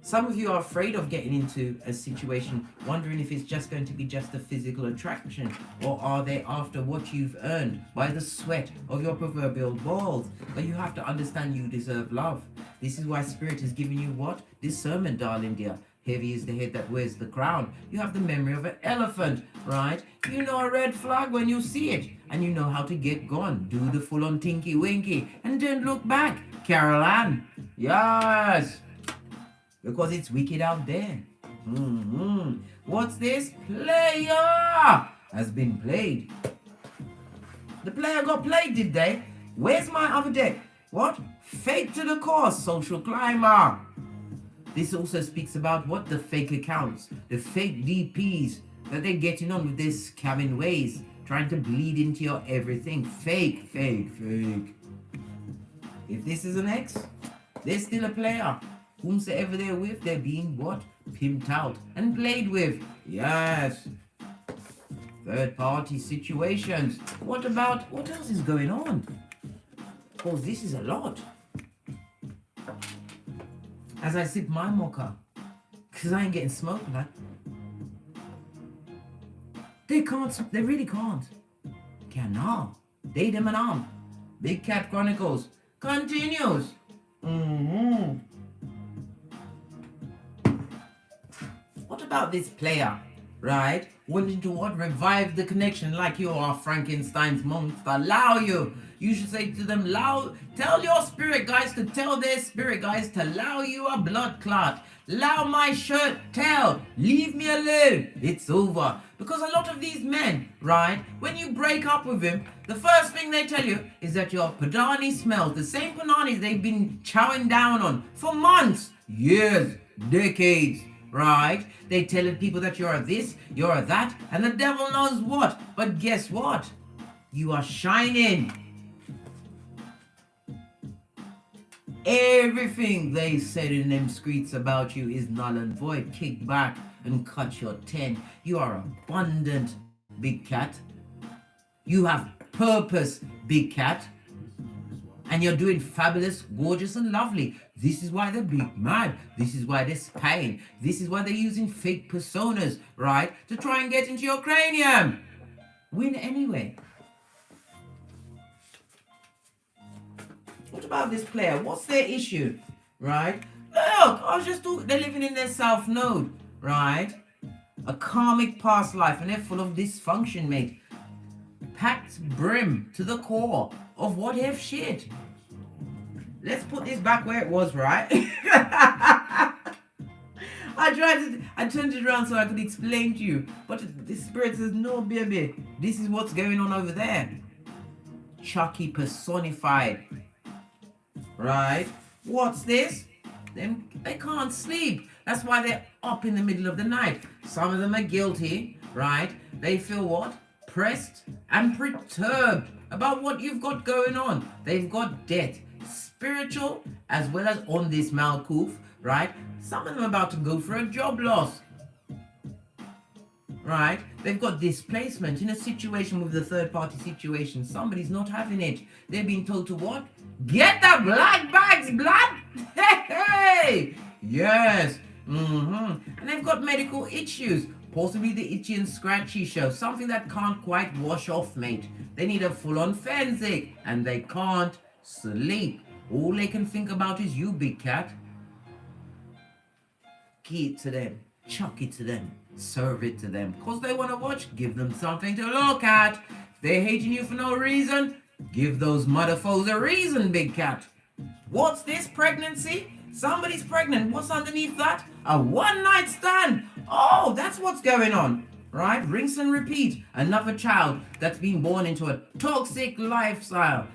Some of you are afraid of getting into a situation, wondering if it's just going to be just a physical attraction, or are they after what you've earned by the sweat of your proverbial balls? But you have to understand you deserve love. This is why Spirit is giving you what? Discernment, darling dear. Heavy is the head that wears the crown. You have the memory of an elephant, right? You know a red flag when you see it, and you know how to get gone. Do the full-on tinky winky, and don't look back. Carol Ann. Yes. Because it's wicked out there. What's this? Player has been played. The player got played, did they? Where's my other deck? What? Fake to the course, social climber. This also speaks about what? The fake accounts, the fake DPs that they're getting on with their scamming ways, trying to bleed into your everything. Fake, fake, fake. If this is an ex, they're still a player. Whomsoever they're with, they're being what? Pimped out and played with. Yes. third party situations. What else is going on? Oh, this is a lot. As I sip my mocha, because I ain't getting smoked, like. They really can't. Cannot. They them and on. Big Cat Chronicles continues. What about this player, right? Wanting to what? Revive the connection like you are Frankenstein's monster. Allow you. You should say to them, tell your spirit guides to tell their spirit guides to allow you a blood clot. Allow my shirt, tell, leave me alone. It's over. Because a lot of these men, right, when you break up with him, the first thing they tell you is that your panani smells. The same panani they've been chowing down on for months, years, decades, right? They telling people that you're this, you're that, and the devil knows what. But guess what? You are shining. Everything they said in them streets about you is null and void. Kick back and cut your 10. You are abundant, Big Cat. You have purpose, Big Cat. And you're doing fabulous, gorgeous, and lovely. This is why they're big mad. This is why they're spying. This is why they're using fake personas, right? To try and get into your cranium. Win anyway. What about this player? What's their issue? Right? Look, I was just talking. They're living in their South Node, right? A karmic past life, and they're full of dysfunction, mate. Packed brim to the core of what if shit. Let's put this back where it was, right? I turned it around so I could explain to you, but the spirit says, no, baby, this is what's going on over there. Chucky personified. Right? What's this? They can't sleep. That's why they're up in the middle of the night. Some of them are guilty, right? They feel what? Pressed and perturbed about what you've got going on. They've got debt, spiritual as well as on this Malkuth, right? Some of them are about to go for a job loss. Right? They've got displacement in a situation with the third party situation. Somebody's not having it. They're being told to what? Get the blood bags, blood! Hey! Yes! And they've got medical issues. Possibly the itchy and scratchy show. Something that can't quite wash off, mate. They need a full-on forensic. And they can't sleep. All they can think about is you, Big Cat. Key it to them. Chuck it to them. Serve it to them. Because they want to watch. Give them something to look at. If they're hating you for no reason, give those motherfuckers a reason, Big Cat. What's this pregnancy? Somebody's pregnant. What's underneath that? A one-night stand. Oh, that's what's going on. Right? Rinse and repeat. Another child that's been born into a toxic lifestyle.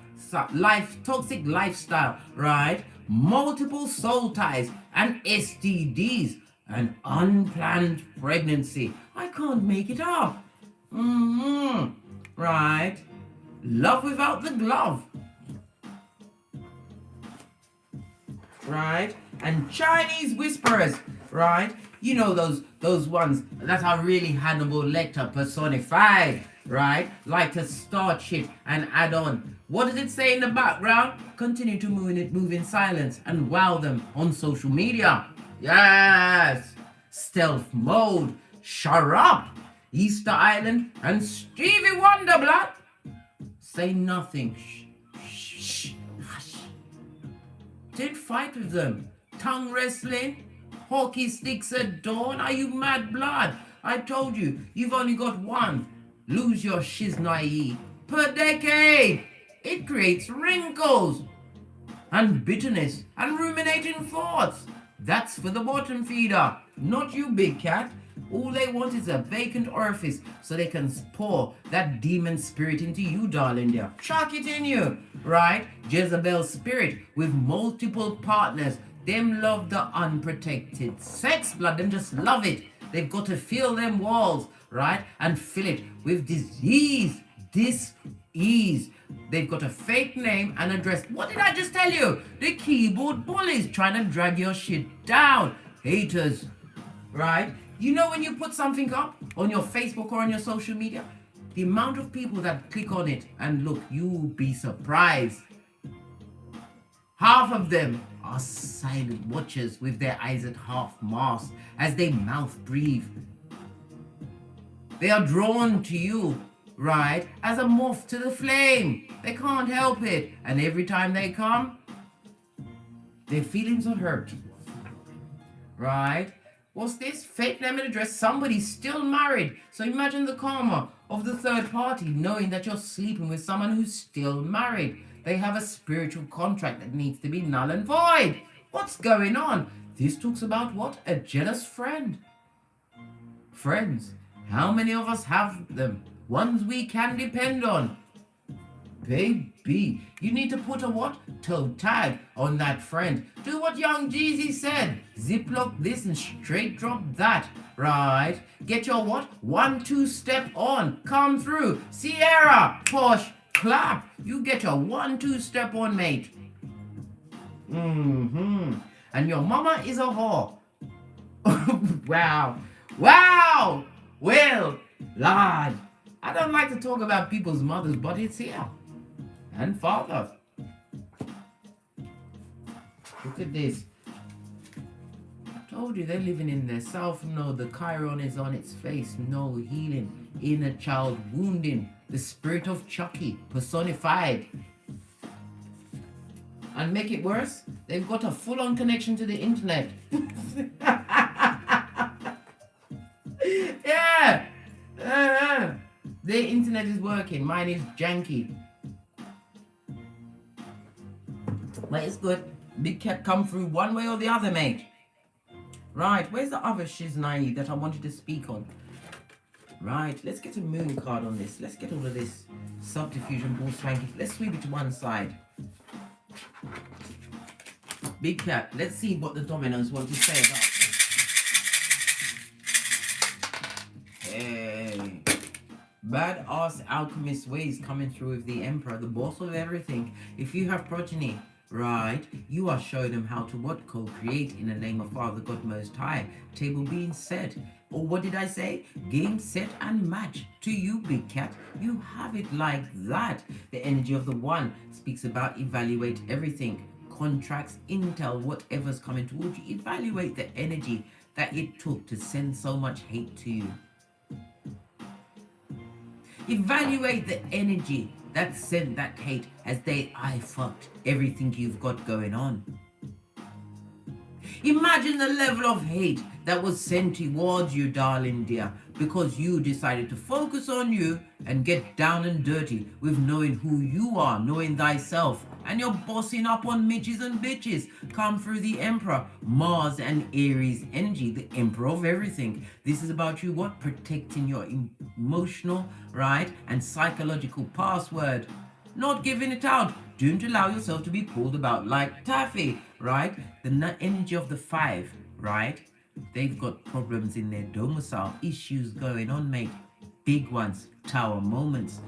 Toxic lifestyle. Right? Multiple soul ties and STDs. An unplanned pregnancy. I can't make it up. Right? Love without the glove. Right? And Chinese whisperers. Right? You know those ones that are really Hannibal Lecter personified. Right? Like to start shit and add on. What does it say in the background? Continue to move in silence and wow them on social media. Yes! Stealth mode. Shut up! Easter Island and Stevie Wonder, blood. Say nothing. Shh. Hush. Don't fight with them. Tongue wrestling. Hockey sticks at dawn. Are you mad, blood? I told you, you've only got one. Lose your shiznai per decade. It creates wrinkles and bitterness and ruminating thoughts. That's for the bottom feeder, not you, Big Cat. All they want is a vacant orifice so they can pour that demon spirit into you, darling dear. Chuck it in you, right? Jezebel spirit with multiple partners. Them love the unprotected sex, blood. Them just love it. They've got to fill them walls, right? And fill it with disease, dis-ease. They've got a fake name and address. What did I just tell you? The keyboard bullies trying to drag your shit down. Haters, right? You know when you put something up on your Facebook or on your social media, the amount of people that click on it and look, you'll be surprised. Half of them are silent watchers with their eyes at half mast as they mouth breathe. They are drawn to you, right, as a moth to the flame. They can't help it. And every time they come, their feelings are hurt. Right? What's this? Fake name and address. Somebody's still married. So imagine the karma of the third party knowing that you're sleeping with someone who's still married. They have a spiritual contract that needs to be null and void. What's going on? This talks about what? A jealous friend. Friends. How many of us have them? Ones we can depend on. Baby, you need to put a what? Toe tag on that friend. Do what young Jeezy said. Ziplock this and straight drop that. Right? Get your what? 1-2 step on. Come through. Sierra, Posh, clap. You get your 1-2 step on, mate. And your mama is a whore. Wow. Wow. Well, Lord, I don't like to talk about people's mothers, but it's here. And fathers. Look at this. I told you they're living in their self. No, the Chiron is on its face. No healing. Inner child wounding. The spirit of Chucky personified. And make it worse, they've got a full-on connection to the internet. Yeah. Their internet is working. Mine is janky. But it's good. Big cat come through one way or the other, mate. Right, where's the other shiznai that I wanted to speak on? Right, let's get a moon card on this. Let's get all of this subdiffusion ball swanky. Let's sweep it to one side. Big cat, let's see what the dominoes want to say about this. Hey. Badass alchemist ways coming through with the emperor, the boss of everything. If you have progeny, right, you are showing them how to what? Co-create in the name of Father God Most High. Table being set. Or what did I say? Game, set, and match. To you, big cat, you have it like that. The energy of the one speaks about evaluate everything. Contracts, intel, whatever's coming towards you. Evaluate the energy that it took to send so much hate to you. Evaluate the energy that sent that hate as they fucked everything you've got going on. Imagine the level of hate that was sent towards you, darling dear, because you decided to focus on you and get down and dirty with knowing who you are, knowing thyself, and you're bossing up on midges and bitches. Come through the Emperor, Mars and Aries energy, the Emperor of everything. This is about you, what? Protecting your emotional, right, and psychological password. Not giving it out. Don't allow yourself to be pulled about like taffy, right? The energy of the 5, right? They've got problems in their domicile, issues going on, mate. Big ones, tower moments.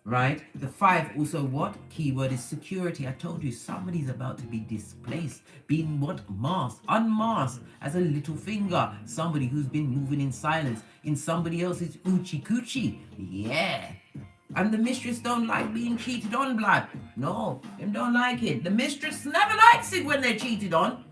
Right? The 5 also what? Keyword is security. I told you somebody's about to be displaced, being what? Masked, unmasked as a little finger. Somebody who's been moving in silence in somebody else's oochie coochie. Yeah. And the mistress don't like being cheated on, blood. No, them don't like it. The mistress never likes it when they're cheated on.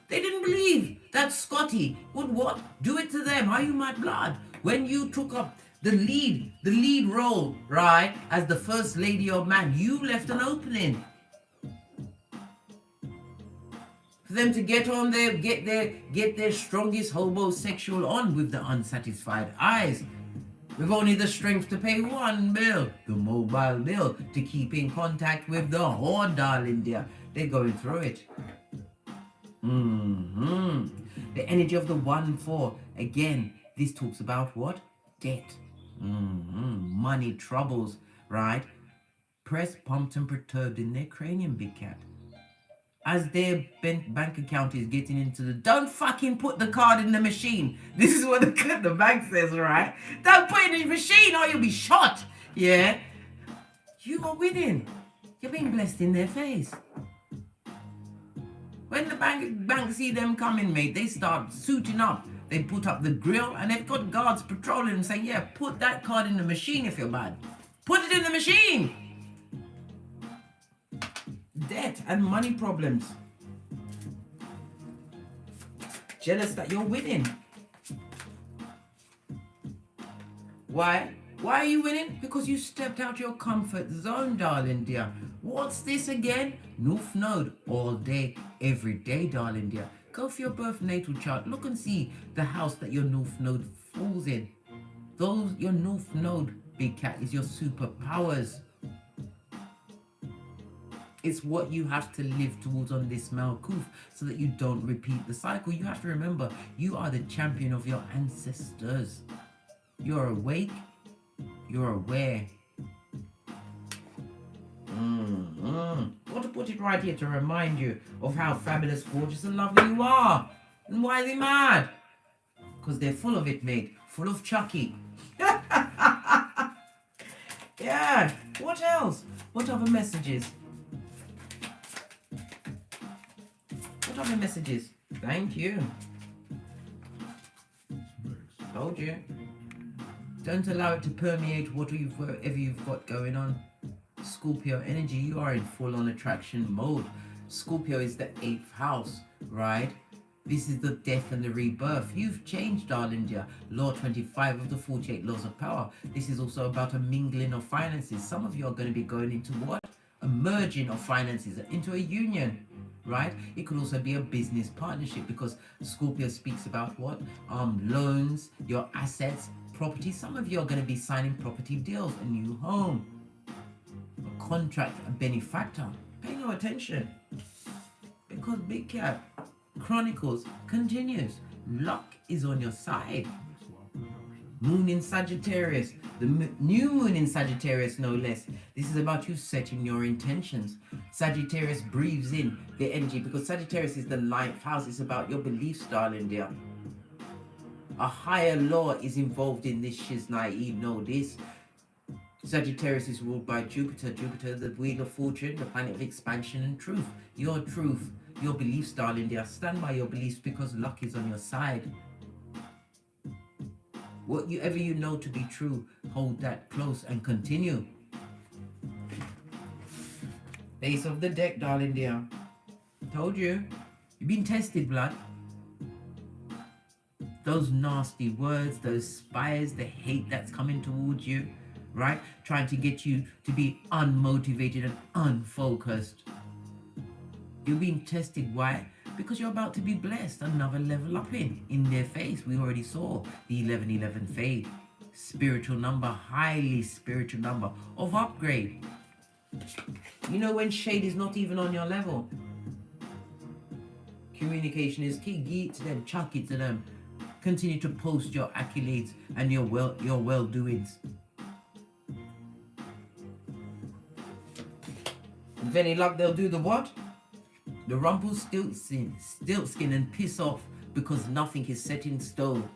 They didn't believe that Scotty would what? Do it to them. Are you my blood? When you took up the lead role, right, as the first lady of man, you left an opening for them to get on there, get their strongest homosexual on with the unsatisfied eyes. With only the strength to pay one bill, the mobile bill, to keep in contact with the whore, darling dear. They're going through it. The energy of the 1-4. Again, this talks about what? Debt. Money troubles, right? Pressed, pumped, and perturbed in their cranium, big cat. As their bank account is getting into the... Don't fucking put the card in the machine. This is what the bank says, right? Don't put it in the machine or you'll be shot. Yeah? You are winning. You're being blessed in their face. When the bank see them coming, mate, they start suiting up. They put up the grill and they've got guards patrolling them saying, yeah, put that card in the machine if you're bad. Put it in the machine. Debt and money problems. Jealous that you're winning. Why? Why are you winning? Because you stepped out your comfort zone, darling dear. What's this again? North Node all day, every day, darling dear. Go for your birth natal chart. Look and see the house that your North Node falls in. Your North Node, big cat, is your superpowers. It's what you have to live towards on this Malkuth so that you don't repeat the cycle. You have to remember, you are the champion of your ancestors. You're awake. You're aware. Got to put it right here to remind you of how fabulous, gorgeous and lovely you are. And why are they mad? Because they're full of it, mate. Full of Chucky. Yeah. What else? What other messages? What other messages? Thank you. Told you. Don't allow it to permeate whatever you've got going on. Scorpio energy, you are in full-on attraction mode. Scorpio is the 8th house, right? This is the death and the rebirth. You've changed, darling dear. Law 25 of the 48 laws of power. This is also about a mingling of finances. Some of you are going to be going into what? A merging of finances into a union, right? It could also be a business partnership because Scorpio speaks about what? Loans, your assets, property. Some of you are going to be signing property deals, a new home, a contract, a benefactor. Pay no attention because Big Cat Chronicles continues. Luck is on your side. Moon in Sagittarius, the new moon in Sagittarius, no less. This is about you setting your intentions. Sagittarius breathes in the energy because Sagittarius is the 9th house. It's about your beliefs, darling dear. A higher law is involved in this shiznai. Know this. Sagittarius is ruled by Jupiter. Jupiter, the wheel of fortune, the planet of expansion and truth. Your truth, your beliefs, darling dear. Stand by your beliefs because luck is on your side. Whatever you know to be true, hold that close and continue. Base of the deck, darling dear. Told you. You've been tested, blood. Those nasty words, those spies, the hate that's coming towards you, right? Trying to get you to be unmotivated and unfocused. You're being tested. Why? Because you're about to be blessed. Another level up in their face. We already saw the 1111 fade. Spiritual number, highly spiritual number of upgrade. You know when shade is not even on your level. Communication is key. Give it to them, chuck it to them. Continue to post your accolades and your well-doings. With any luck, they'll do the what? The Rumpelstiltskin and piss off because nothing is set in stone.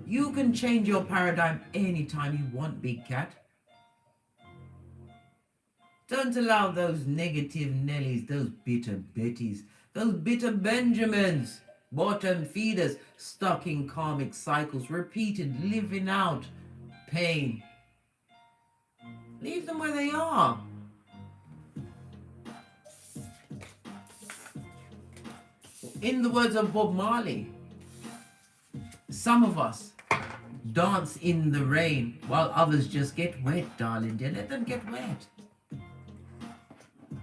You can change your paradigm anytime you want, Big Cat. Don't allow those negative Nellies, those bitter Bettys, those bitter Benjamins, bottom feeders, stuck in karmic cycles, repeated, living out pain. Leave them where they are. In the words of Bob Marley, some of us dance in the rain while others just get wet, darling dear. Let them get wet.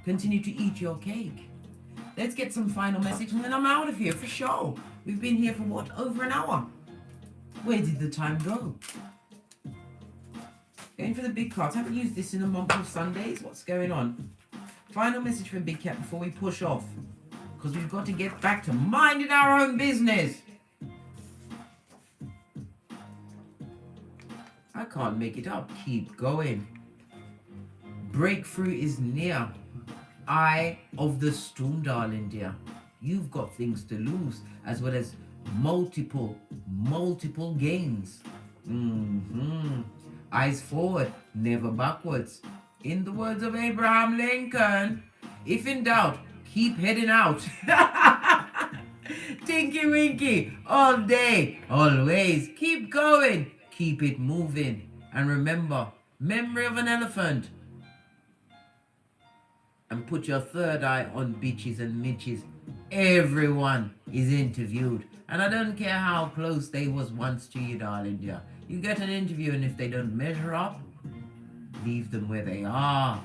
Continue to eat your cake. Let's get some final message and then I'm out of here for sure. We've been here for what? Over an hour. Where did the time go? Going for the big cards. Haven't used this in a month of Sundays. What's going on? Final message for Big Cat before we push off. Because we've got to get back to minding our own business. I can't make it up. Keep going. Breakthrough is near. Eye of the storm, darling dear. You've got things to lose as well as multiple gains. Eyes forward, never backwards. In the words of Abraham Lincoln, if in doubt, keep heading out. Tinky winky, all day, always. Keep going, keep it moving. And remember, memory of an elephant. And put your third eye on bitches and mitches. Everyone is interviewed. And I don't care how close they was once to you, darling dear. You get an interview, and if they don't measure up, leave them where they are.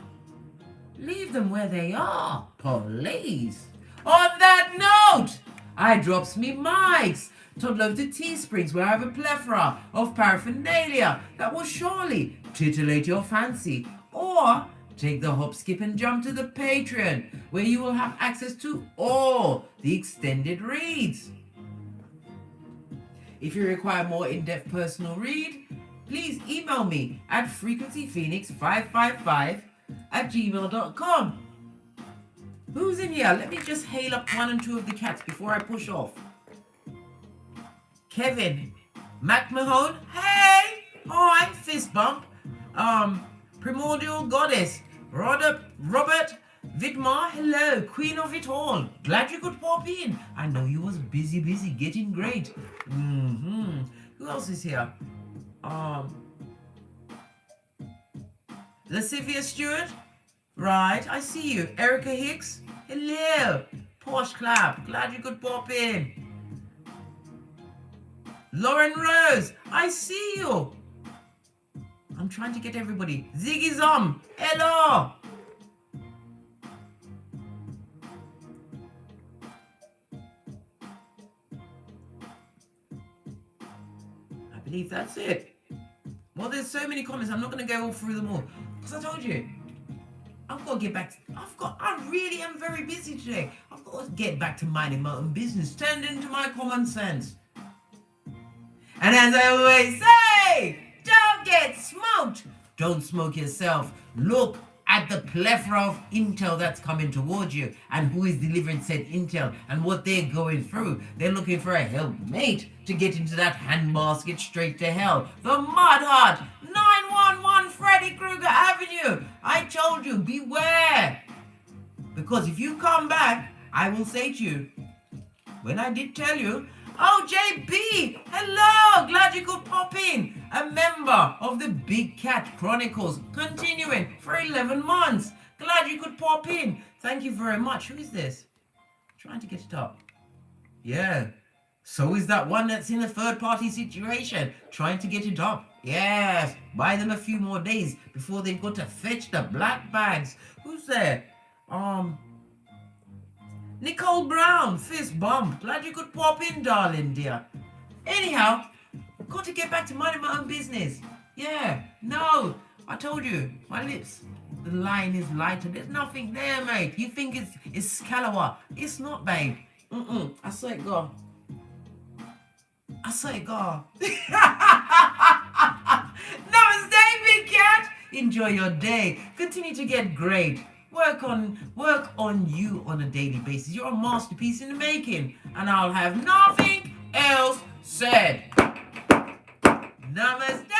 Leave them where they are, please. On that note, I drops me mics to love the Teesprings, where I have a plethora of paraphernalia that will surely titillate your fancy. Or take the hop, skip and jump to the Patreon, where you will have access to all the extended reads. If you require more in-depth personal read, please email me at frequencyphoenix555@gmail.com. Who's in here? Let me just hail up one and two of the cats before I push off. Kevin, Mmmmmhmmm, hey, hi, fist bump. Primordial Goddess, Robert Vidmar, hello, Queen of it all. Glad you could pop in. I know you was busy getting great. Who else is here? Lascivia Stewart, right, I see you. Erica Hicks, hello. Posh Clap, glad you could pop in. Lauren Rose, I see you. I'm trying to get everybody. Ziggy Zom, hello. I believe that's it. Well, there's so many comments. I'm not going to go all through them all. Because I told you, I've got to get back to, I really am very busy today. I've got to get back to minding my own business, tending to my common sense. And as I always say, don't get smoked. Don't smoke yourself. Look at the plethora of intel that's coming towards you and who is delivering said intel and what they're going through. They're looking for a helpmate to get into that handbasket straight to hell. The Mud Hut, 911 Freddy Krueger Avenue. I told you, beware. Because if you come back, I will say to you, when I did tell you, oh, JB, hello, glad you could pop in. A member of the Big Cat Chronicles, continuing for 11 months. Glad you could pop in. Thank you very much. Who is this? Trying to get it up. Yeah. So is that one that's in a third-party situation, trying to get it up. Yes. Buy them a few more days before they've got to fetch the black bags. Who's there? Nicole Brown, fist bump. Glad you could pop in, darling dear. Anyhow, got to get back to minding my own business. Yeah, no, I told you, my lips, the line is lighter. There's nothing there, mate. You think it's Scalawa. It's not, babe. I saw it go. I saw it go. Namaste, Big Cat. Enjoy your day. Continue to get great. Work on you on a daily basis. You're a masterpiece in the making. And I'll have nothing else said. Namaste.